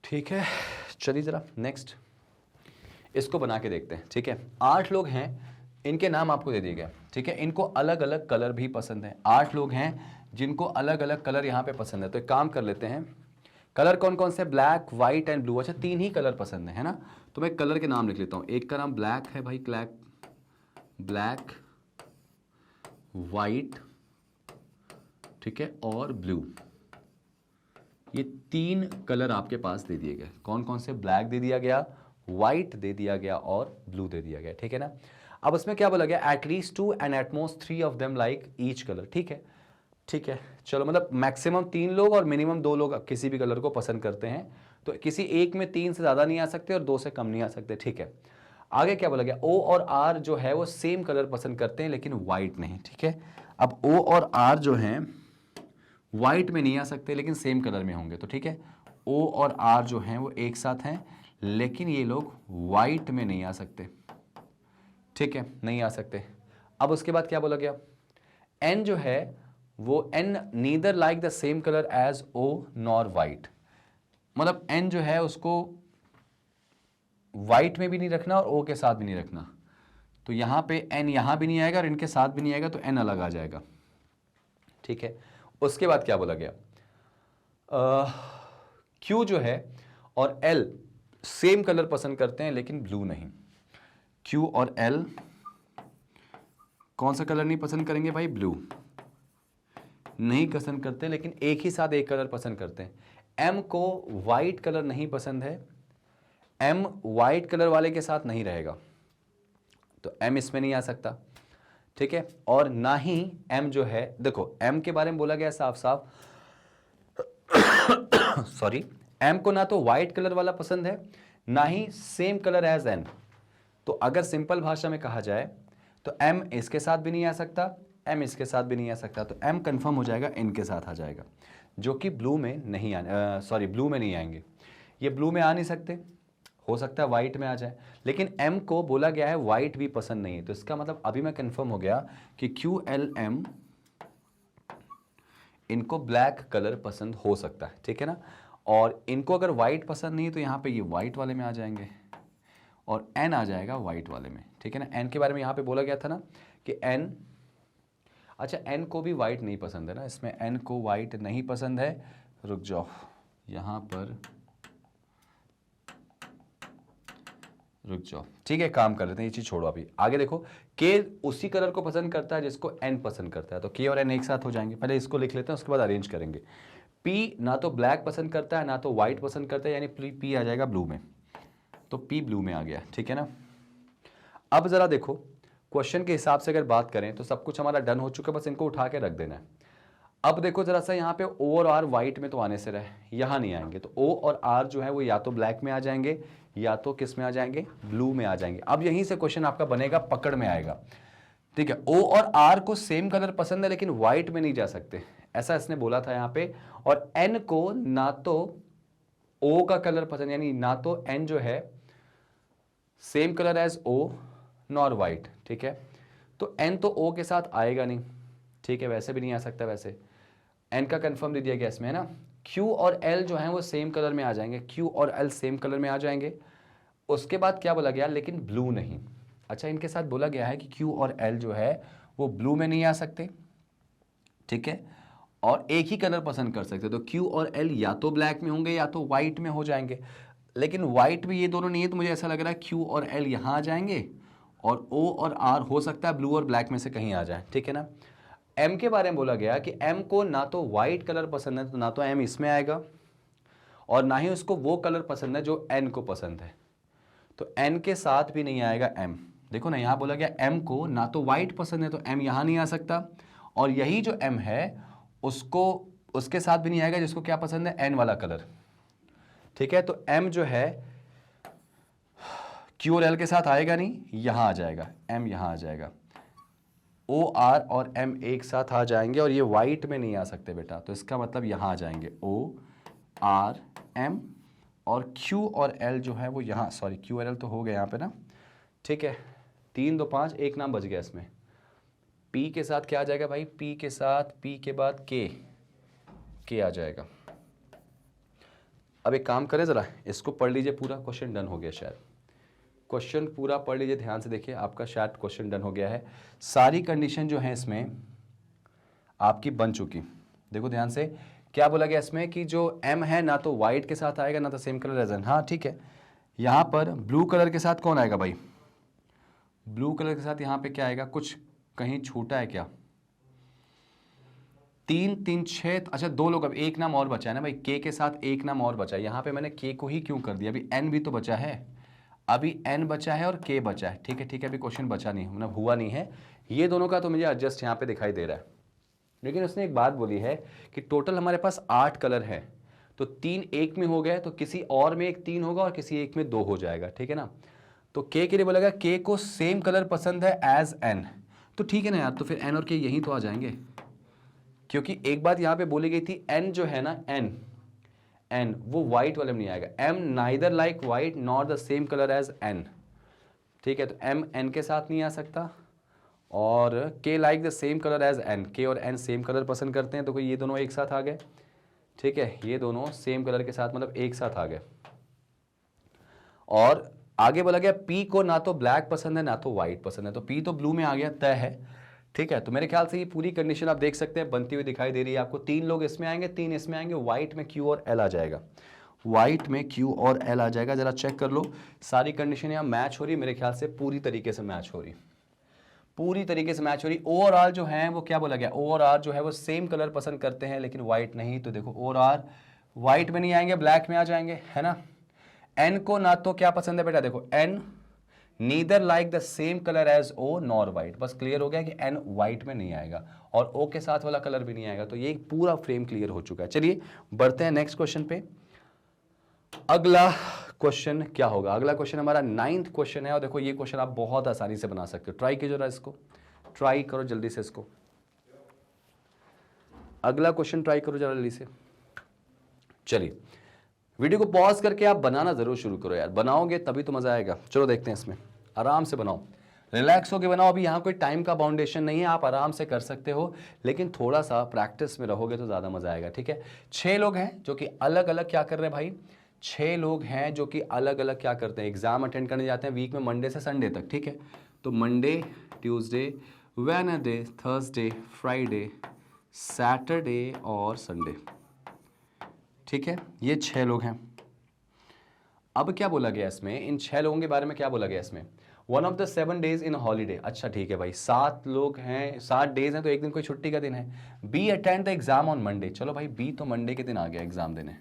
ठीक है। चलिए जरा नेक्स्ट इसको बना के देखते हैं, ठीक है। 8 लोग हैं, इनके नाम आपको दे दिए गए, ठीक है। इनको अलग अलग कलर भी पसंद है। 8 लोग हैं जिनको अलग अलग कलर यहाँ पे पसंद है। तो एक काम कर लेते हैं, कलर कौन कौन से, ब्लैक, व्हाइट एंड ब्लू। अच्छा 3 ही कलर पसंद है ना। तो मैं कलर के नाम लिख लेता हूँ। एक का नाम ब्लैक है भाई, ब्लैक, व्हाइट, ठीक है, और ब्लू। ये 3 कलर आपके पास दे दिए गए। कौन कौन से, ब्लैक दे दिया गया, व्हाइट दे दिया गया और ब्लू दे दिया गया, ठीक है ना। अब उसमें क्या बोला गया, at least 2 and at most 3 of them like each colour, ठीक है, ठीक है। चलो मतलब मैक्सिमम 3 लोग और मिनिमम 2 लोग किसी भी कलर को पसंद करते हैं। तो किसी एक में 3 से ज़्यादा नहीं आ सकते और 2 से कम नहीं आ सकते, ठीक है। आगे क्या बोला गया, ओ और आर जो है वो सेम कलर पसंद करते हैं लेकिन वाइट नहीं, ठीक है। अब ओ और आर जो हैं वाइट में नहीं आ सकते लेकिन सेम कलर में होंगे, तो ठीक है। ओ और आर जो हैं वो एक साथ हैं लेकिन ये लोग वाइट में नहीं आ सकते, ठीक है, नहीं आ सकते। अब उसके बाद क्या बोला गया, एन जो है वो N neither like the same colour as O nor white. मतलब एन जो है उसको वाइट में भी नहीं रखना और ओ के साथ भी नहीं रखना। तो यहां पे एन यहां भी नहीं आएगा और इनके साथ भी नहीं आएगा, तो एन अलग आ जाएगा, ठीक है। उसके बाद क्या बोला गया, क्यू जो है और एल सेम कलर पसंद करते हैं लेकिन ब्लू नहीं। क्यू और एल कौन सा कलर नहीं पसंद करेंगे भाई, ब्लू नहीं पसंद करते लेकिन एक ही साथ एक कलर पसंद करते हैं। एम को वाइट कलर नहीं पसंद है, एम वाइट कलर वाले के साथ नहीं रहेगा, तो एम इसमें नहीं आ सकता, ठीक है। और ना ही एम जो है, देखो एम के बारे में बोला गया साफ साफ सॉरी, एम को ना तो वाइट कलर वाला पसंद है ना ही सेम कलर एज एन। तो अगर सिंपल भाषा में कहा जाए तो एम इसके साथ भी नहीं आ सकता, एम इसके साथ भी नहीं आ सकता, तो एम कंफर्म हो जाएगा, इनके साथ आ जाएगा, जो कि ब्लू में नहीं आने, ब्लू में नहीं आएंगे। ये ब्लू में आ नहीं सकते, हो सकता है वाइट में आ जाए, लेकिन एम को बोला गया है वाइट भी पसंद नहीं है। तो इसका मतलब अभी मैं कंफर्म हो गया कि क्यू एल एम इनको ब्लैक कलर पसंद हो सकता है, ठीक है ना। और इनको अगर वाइट पसंद नहीं है तो यहाँ पे ये वाइट वाले में आ जाएंगे और एन आ जाएगा वाइट वाले में, ठीक है ना। एन के बारे में यहाँ पे बोला गया था ना कि एन, अच्छा एन को भी वाइट नहीं पसंद है ना, इसमें एन को वाइट नहीं पसंद है। रुक जाओ, यहाँ पर रुक जाओ, ठीक है, काम कर लेते हैं, ये चीज़ छोड़ो अभी। आगे देखो, के उसी कलर को पसंद करता है जिसको एन पसंद करता है, तो के और एन एक साथ हो जाएंगे। पहले इसको लिख लेते हैं, उसके बाद अरेंज करेंगे। पी ना तो ब्लैक पसंद करता है ना तो वाइट पसंद करता है, यानी पी आ जाएगा ब्लू में, तो पी ब्लू में आ गया, ठीक है ना। अब जरा देखो क्वेश्चन के हिसाब से अगर बात करें तो सब कुछ हमारा डन हो चुका है, बस इनको उठा के रख देना है। अब देखो जरा सा, यहाँ पे ओ और आर वाइट में तो आने से रहे, यहाँ नहीं आएंगे, तो ओ और आर जो है वो या तो ब्लैक में आ जाएंगे या तो किस में आ जाएंगे, ब्लू में आ जाएंगे। अब यहीं से क्वेश्चन आपका बनेगा, पकड़ में आएगा, ठीक है। ओ और आर को सेम कलर पसंद है लेकिन व्हाइट में नहीं जा सकते, ऐसा इसने बोला था यहाँ पे। और एन को ना तो ओ का कलर पसंद, यानी ना तो एन जो है same colour as O nor white, ठीक है। तो एन तो ओ के साथ आएगा नहीं, ठीक है, वैसे भी नहीं आ सकता, वैसे एन का कंफर्म दे दिया गया इसमें, है ना। क्यू और एल जो है वो सेम कलर में आ जाएंगे, क्यू और एल सेम कलर में आ जाएंगे। उसके बाद क्या बोला गया, लेकिन ब्लू नहीं। अच्छा, इनके साथ बोला गया है कि क्यू और एल जो है वो ब्लू में नहीं आ सकते, ठीक है, और एक ही कलर पसंद कर सकते। तो क्यू और एल या तो ब्लैक में होंगे या तो वाइट में हो जाएंगे, लेकिन वाइट में ये दोनों नहीं है, तो मुझे ऐसा लग रहा है क्यू और एल यहाँ आ जाएंगे और ओ और आर हो सकता है ब्लू और ब्लैक में से कहीं आ जाए, ठीक है ना। एम के बारे में बोला गया कि एम को ना तो वाइट कलर पसंद है, तो ना तो एम इसमें आएगा और ना ही उसको वो कलर पसंद है जो एन को पसंद है, तो एन के साथ भी नहीं आएगा एम। देखो ना, यहाँ बोला गया एम को ना तो वाइट पसंद है, तो एम यहाँ नहीं आ सकता, और यही जो एम है उसको उसके साथ भी नहीं आएगा जिसको क्या पसंद है, एन वाला कलर। ठीक है, तो एम जो है क्यू और एल के साथ आएगा नहीं, यहां आ जाएगा, एम यहां आ जाएगा। ओ आर और एम एक साथ आ जाएंगे और ये वाइट में नहीं आ सकते बेटा, तो इसका मतलब यहां आ जाएंगे ओ आर एम, और क्यू और एल जो है वो यहां, सॉरी क्यू और एल तो हो गया यहां पे ना। ठीक है, 3 2 5, एक नाम बच गया इसमें। पी के साथ क्या आ जाएगा भाई, पी के साथ पी के बाद के आ जाएगा। अब एक काम करें जरा, इसको पढ़ लीजिए पूरा, क्वेश्चन डन हो गया शायद। क्वेश्चन पूरा पढ़ लीजिए ध्यान से, देखिए आपका शायद क्वेश्चन डन हो गया है। सारी कंडीशन जो है इसमें आपकी बन चुकी। देखो ध्यान से, क्या बोला गया इसमें कि जो एम है ना तो वाइट के साथ आएगा ना तो सेम कलर एज एन। हाँ ठीक है, यहां पर ब्लू कलर के साथ कौन आएगा भाई, ब्लू कलर के साथ यहां पे क्या आएगा, कुछ कहीं छूटा है क्या, 3 3 6, अच्छा 2 लोग, अब एक नाम और बचा है ना भाई, के साथ एक नाम और बचा है। यहां पे मैंने के को ही क्यों कर दिया, अभी एन भी तो बचा है, अभी एन बचा है और के बचा है। ठीक है, अभी क्वेश्चन बचा नहीं, मतलब हुआ नहीं है ये दोनों का, तो मुझे एडजस्ट यहाँ पे दिखाई दे रहा है। लेकिन उसने एक बात बोली है कि टोटल हमारे पास 8 कलर है, तो 3 एक में हो गए, तो किसी और में एक 3 होगा और किसी एक में 2 हो जाएगा। ठीक है ना, तो के लिए बोला गया के को सेम कलर पसंद है एज एन, तो ठीक है ना यार, तो फिर एन और के यहीं तो आ जाएंगे, क्योंकि एक बात यहां पे बोली गई थी, एन जो है ना, एन वो व्हाइट वाले में नहीं आएगा, M neither like white nor the same colour as N. ठीक है, तो एम एन के साथ नहीं आ सकता, और K like the same colour as N, K और एन सेम कलर पसंद करते हैं, तो ये दोनों एक साथ आ गए। ठीक है, ये दोनों सेम कलर के साथ मतलब एक साथ आ गए। और आगे बोला गया पी को ना तो ब्लैक पसंद है ना तो व्हाइट पसंद है, तो पी तो ब्लू में आ गया, तय है। ठीक है, तो मेरे ख्याल से ये पूरी कंडीशन आप देख सकते हैं बनती हुई दिखाई दे रही है आपको। 3 लोग इसमें आएंगे, 3 इसमें आएंगे, व्हाइट में क्यू और एल आ जाएगा, व्हाइट में क्यू और एल आ जाएगा। जरा चेक कर लो, सारी कंडीशन यहाँ मैच हो रही, मेरे ख्याल से पूरी तरीके से मैच हो रही, पूरी तरीके से मैच हो रही। ओ और आर जो है वो क्या बोला गया, ओ और आर जो है वो सेम कलर पसंद करते हैं लेकिन व्हाइट नहीं, तो देखो ओ और आर व्हाइट में नहीं आएंगे, ब्लैक में आ जाएंगे, है ना। एन को ना तो क्या पसंद है बेटा, देखो N neither like the same colour as O nor white, बस क्लियर हो गया कि एन व्हाइट में नहीं आएगा और ओ के साथ वाला कलर भी नहीं आएगा, तो ये पूरा फ्रेम क्लियर हो चुका है। चलिए बढ़ते हैं नेक्स्ट क्वेश्चन पे। अगला क्वेश्चन क्या होगा, अगला क्वेश्चन हमारा 9th क्वेश्चन है, और देखो ये क्वेश्चन आप बहुत आसानी से बना सकते हो, ट्राई कीजिए जरा इसको, ट्राई करो जल्दी से इसको, अगला क्वेश्चन ट्राई करो जरा जल्दी से। चलिए वीडियो को पॉज करके आप बनाना जरूर शुरू करो यार, बनाओगे तभी तो मजा आएगा। चलो देखते हैं, इसमें आराम से बनाओ, रिलैक्स होके बनाओ, अभी यहाँ कोई टाइम का बाउंडेशन नहीं है, आप आराम से कर सकते हो, लेकिन थोड़ा सा प्रैक्टिस में रहोगे तो ज्यादा मजा आएगा। ठीक है, 6 लोग हैं जो कि अलग अलग क्या कर रहे हैं भाई, 6 लोग हैं जो कि अलग अलग क्या करते हैं, एग्जाम अटेंड करने जाते हैं वीक में मंडे से संडे तक। ठीक है, तो Monday, Tuesday, Wednesday, Thursday, Friday, Saturday और संडे। ठीक है, ये 6 लोग हैं। अब क्या बोला गया इसमें, इन 6 लोगों के बारे में क्या बोला गया इसमें, one of the 7 days in holiday. अच्छा ठीक है भाई, 7 लोग हैं, 7 डेज हैं, तो एक दिन कोई छुट्टी का दिन है। Be attend the exam on Monday, चलो भाई बी तो मंडे के दिन आ गया एग्जाम देने।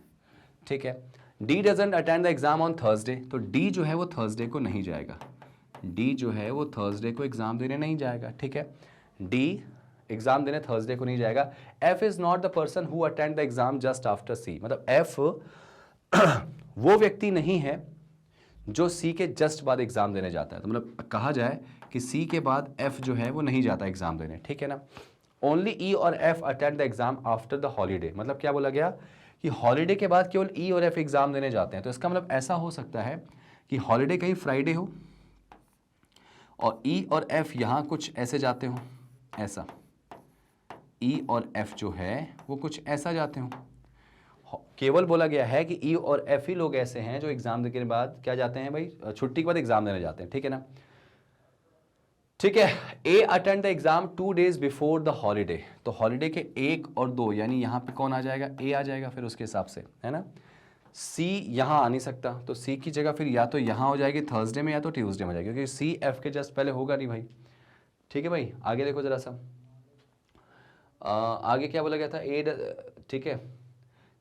ठीक है, D doesn't attend the exam on Thursday, तो डी जो है वो थर्सडे को नहीं जाएगा, डी जो है वो थर्सडे को एग्जाम देने नहीं जाएगा। ठीक है, डी एग्जाम देने थर्सडे को नहीं जाएगा। F is not the person who attend the exam just after C, मतलब एफ वो व्यक्ति नहीं है जो सी के जस्ट बाद एग्जाम देने जाता है, तो मतलब कहा जाए कि सी के बाद एफ जो है वो नहीं जाता एग्जाम देने। ठीक है ना, ओनली ई और F attend the exam after the holiday, मतलब क्या बोला गया कि हॉलीडे के बाद केवल ई और एफ एग्जाम देने जाते हैं। तो इसका मतलब ऐसा हो सकता है कि हॉलीडे कहीं फ्राइडे हो और ई और एफ यहां कुछ ऐसे जाते हो, ऐसा ई और एफ जो है वो कुछ ऐसा जाते हो। केवल बोला गया है कि ई और एफ ही लोग ऐसे हैं जो एग्जाम देने के बाद क्या जाते हैं भाई, छुट्टी के बाद एग्जाम देने जाते हैं। ठीक है ना, ठीक है। A attend the exam 2 days before the holiday, तो हॉलीडे के 1 और 2 यानी यहां पे कौन आ जाएगा, ए आ जाएगा फिर उसके हिसाब से, है ना। सी यहां आ नहीं सकता, तो सी की जगह फिर या तो यहां हो जाएगी थर्सडे में या तो ट्यूसडे में हो जाएगी, क्योंकि सी एफ के जस्ट पहले होगा नहीं भाई। ठीक है भाई, आगे देखो जरा सा, आगे क्या बोला गया था, ए, ठीक है,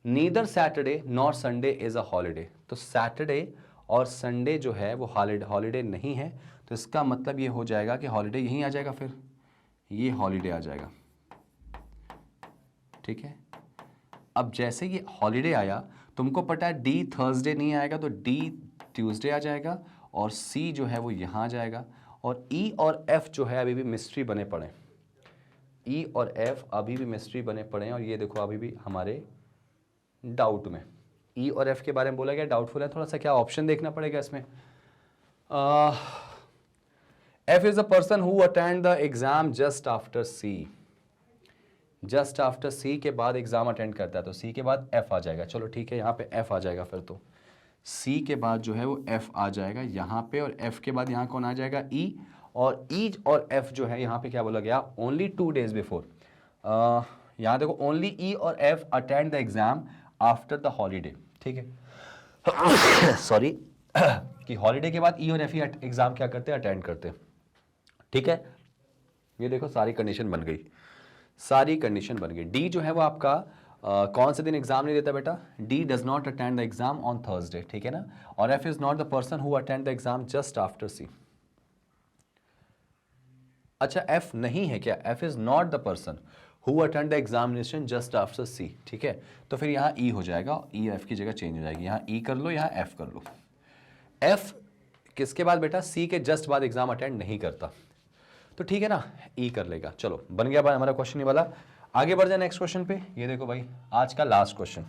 neither Saturday nor Sunday is a holiday, तो सैटरडे और संडे जो है वो हॉलीडे नहीं है, तो इसका मतलब ये हो जाएगा कि हॉलीडे यहीं आ जाएगा, फिर ये हॉलीडे आ जाएगा। ठीक है, अब जैसे ये हॉलीडे आया, तुमको पता है डी थर्सडे नहीं आएगा तो डी ट्यूसडे आ जाएगा, और सी जो है वो यहाँ आ जाएगा, और ई और एफ जो है अभी भी मिस्ट्री बने पड़े, ई और एफ अभी भी मिस्ट्री बने पड़े हैं, और ये देखो अभी भी हमारे डाउट में। ई और एफ के बारे में बोला गया डाउटफुल है, थोड़ा सा क्या ऑप्शन देखना पड़ेगा इसमें। F is a person who attend the exam just after C, just after C के बाद एग्जाम अटेंड करता है, तो सी के बाद एफ आ जाएगा। चलो ठीक है, यहाँ पे एफ आ जाएगा, फिर तो सी के बाद जो है वो एफ आ जाएगा यहाँ पे, और एफ के बाद यहाँ कौन आ जाएगा, ई, और ई और एफ जो है यहाँ पे क्या बोला गया, ओनली 2 days बिफोर। यहाँ देखो ओनली ई और F attend the exam after the holiday, ठीक है सॉरी कि हॉलीडे के बाद ई और एफ ही एग्जाम क्या करते हैं, अटेंड करते हैं, ठीक है। ये देखो सारी कंडीशन बन गई, सारी कंडीशन बन गई। डी जो है वो आपका कौन से दिन एग्जाम नहीं देता बेटा, D does not attend the exam on Thursday, ठीक है ना। और F is not the person who attend the exam just after C. अच्छा एफ नहीं है क्या, F is not the person who attend the examination just after C, ठीक है। तो फिर यहाँ ई हो जाएगा, ई एफ की जगह चेंज हो जाएगी, यहाँ ई कर लो, यहाँ एफ कर लो। एफ किसके बाद बेटा, सी के जस्ट बाद एग्जाम अटेंड नहीं करता, तो ठीक है ना, ई कर लेगा। चलो बन गया भाई हमारा क्वेश्चन ये वाला। आगे बढ़ जाए नेक्स्ट क्वेश्चन पे। ये देखो भाई आज का लास्ट क्वेश्चन,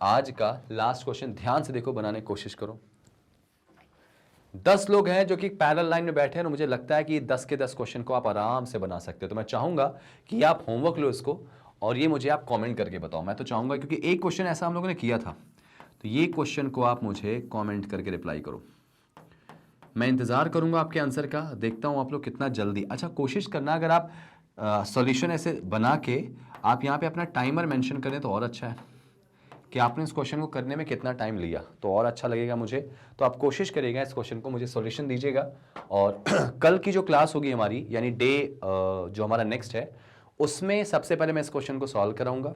आज का लास्ट क्वेश्चन, ध्यान से देखो, बनाने की कोशिश करो। 10 लोग हैं जो कि पैरेलल लाइन में बैठे हैं, और मुझे लगता है कि 10 के 10 क्वेश्चन को आप आराम से बना सकते हो। तो मैं चाहूंगा कि आप होमवर्क लो इसको, और ये मुझे आप कमेंट करके बताओ। मैं तो चाहूंगा, क्योंकि एक क्वेश्चन ऐसा हम लोगों ने किया था, तो ये क्वेश्चन को आप मुझे कमेंट करके रिप्लाई करो। मैं इंतजार करूंगा आपके आंसर का, देखता हूं आप लोग कितना जल्दी। अच्छा कोशिश करना, अगर आप सॉल्यूशन ऐसे बना के आप यहाँ पे अपना टाइमर मेंशन करें तो और अच्छा है, कि आपने इस क्वेश्चन को करने में कितना टाइम लिया, तो और अच्छा लगेगा मुझे। तो आप कोशिश करिएगा इस क्वेश्चन को मुझे सॉल्यूशन दीजिएगा, और कल की जो क्लास होगी हमारी, यानी डे जो हमारा नेक्स्ट है, उसमें सबसे पहले मैं इस क्वेश्चन को सॉल्व कराऊंगा,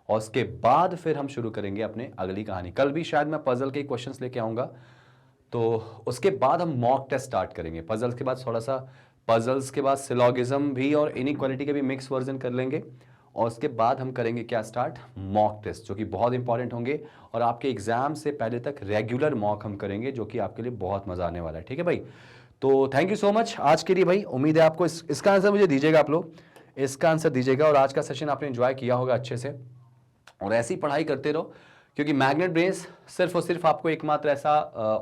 और उसके बाद फिर हम शुरू करेंगे अपने अगली कहानी। कल भी शायद मैं पजल के क्वेश्चंस लेके आऊंगा, तो उसके बाद हम मॉक टेस्ट स्टार्ट करेंगे। पजल्स के बाद थोड़ा सा, पजल्स के बाद सिलोगिज्म भी और इनइक्वालिटी के भी मिक्स वर्जन कर लेंगे, और उसके बाद हम करेंगे क्या स्टार्ट, मॉक टेस्ट, जो कि बहुत इंपॉर्टेंट होंगे, और आपके एग्जाम से पहले तक रेगुलर मॉक हम करेंगे, जो कि आपके लिए बहुत मजा आने वाला है, ठीक है भाई। तो थैंक यू सो मच आज के लिए भाई, उम्मीद है आपको इसका आंसर मुझे दीजिएगा, आप लोग इसका आंसर दीजिएगा, और आज का सेशन आपने एंजॉय किया होगा अच्छे से, और ऐसी पढ़ाई करते रहो, क्योंकि मैग्नेट ब्रेन्स सिर्फ और सिर्फ आपको एकमात्र ऐसा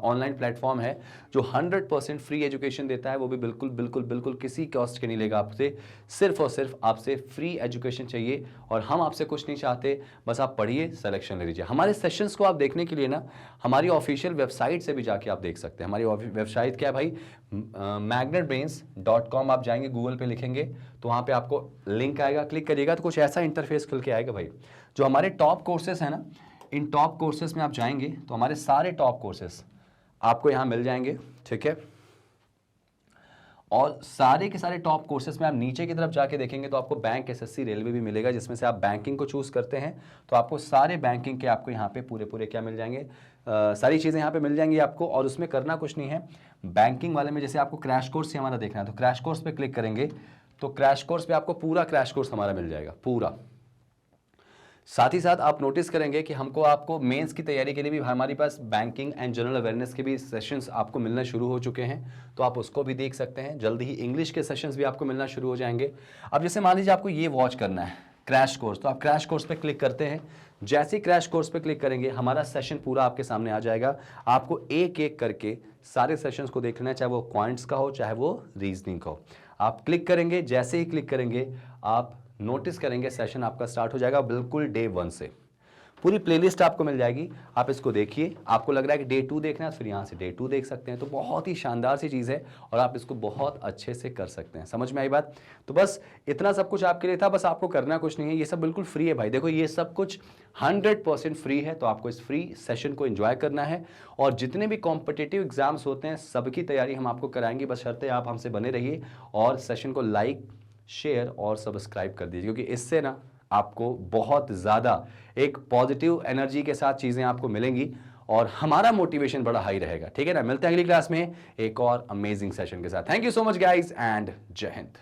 ऑनलाइन प्लेटफॉर्म है जो 100% फ्री एजुकेशन देता है, वो भी बिल्कुल बिल्कुल बिल्कुल किसी कॉस्ट के नहीं लेगा आपसे, सिर्फ और सिर्फ आपसे फ्री एजुकेशन चाहिए, और हम आपसे कुछ नहीं चाहते, बस आप पढ़िए, सिलेक्शन ले लीजिए। हमारे सेशंस को आप देखने के लिए ना हमारी ऑफिशियल वेबसाइट से भी जाके आप देख सकते हैं। हमारी वेबसाइट क्या है भाई, magnetbrains.com। आप जाएंगे, गूगल पे लिखेंगे तो वहाँ पे आपको लिंक आएगा, क्लिक करिएगा तो कुछ ऐसा इंटरफेस खुल के आएगा भाई। जो हमारे टॉप कोर्सेस हैं ना, इन टॉप कोर्सेस में आप जाएंगे तो हमारे सारे टॉप कोर्सेस आपको यहाँ मिल जाएंगे, ठीक है। और सारे के सारे टॉप कोर्सेस में आप नीचे की तरफ जाके देखेंगे तो आपको बैंक, एसएससी, रेलवे भी मिलेगा, जिसमें से आप बैंकिंग को चूज करते हैं तो आपको सारे बैंकिंग के आपको यहाँ पे पूरे क्या मिल जाएंगे, सारी चीज़ें यहाँ पे मिल जाएंगी आपको। और उसमें करना कुछ नहीं है, बैंकिंग वाले में जैसे आपको क्रैश कोर्स से हमारा देखना है तो क्रैश कोर्स पे क्लिक करेंगे तो क्रैश कोर्स पे आपको पूरा क्रैश कोर्स हमारा मिल जाएगा पूरा। साथ ही साथ आप नोटिस करेंगे कि हमको आपको मेंस की तैयारी के लिए भी हमारे पास बैंकिंग एंड जनरल अवेयरनेस के भी सेशंस आपको मिलना शुरू हो चुके हैं, तो आप उसको भी देख सकते हैं। जल्दी ही इंग्लिश के सेशंस भी आपको मिलना शुरू हो जाएंगे। अब जैसे मान लीजिए आपको ये वॉच करना है क्रैश कोर्स, तो आप क्रैश कोर्स पे क्लिक करते हैं। जैसे ही क्रैश कोर्स पे क्लिक करेंगे हमारा सेशन पूरा आपके सामने आ जाएगा। आपको एक एक करके सारे सेशंस को देखना है, चाहे वो क्वांट्स का हो चाहे वो रीजनिंग का हो। आप क्लिक करेंगे, जैसे ही क्लिक करेंगे आप नोटिस करेंगे सेशन आपका स्टार्ट हो जाएगा बिल्कुल डे 1 से। पूरी प्लेलिस्ट आपको मिल जाएगी, आप इसको देखिए। आपको लग रहा है कि डे 2 देखना है तो फिर यहाँ से डे 2 देख सकते हैं। तो बहुत ही शानदार सी चीज़ है और आप इसको बहुत अच्छे से कर सकते हैं। समझ में आई बात? तो बस इतना सब कुछ आपके लिए था, बस आपको करना कुछ नहीं है। ये सब बिल्कुल फ्री है भाई। देखो ये सब कुछ 100% फ्री है, तो आपको इस फ्री सेशन को एंजॉय करना है। और जितने भी कॉम्पिटिटिव एग्जाम्स होते हैं सबकी तैयारी हम आपको कराएंगे, बस शर्त है आप हमसे बने रहिए और सेशन को लाइक, शेयर और सब्सक्राइब कर दीजिए, क्योंकि इससे ना आपको बहुत ज़्यादा एक पॉजिटिव एनर्जी के साथ चीज़ें आपको मिलेंगी और हमारा मोटिवेशन बड़ा हाई रहेगा। ठीक है ना? मिलते हैं अगली क्लास में एक और अमेजिंग सेशन के साथ। Thank you so much guys and जय हिंद।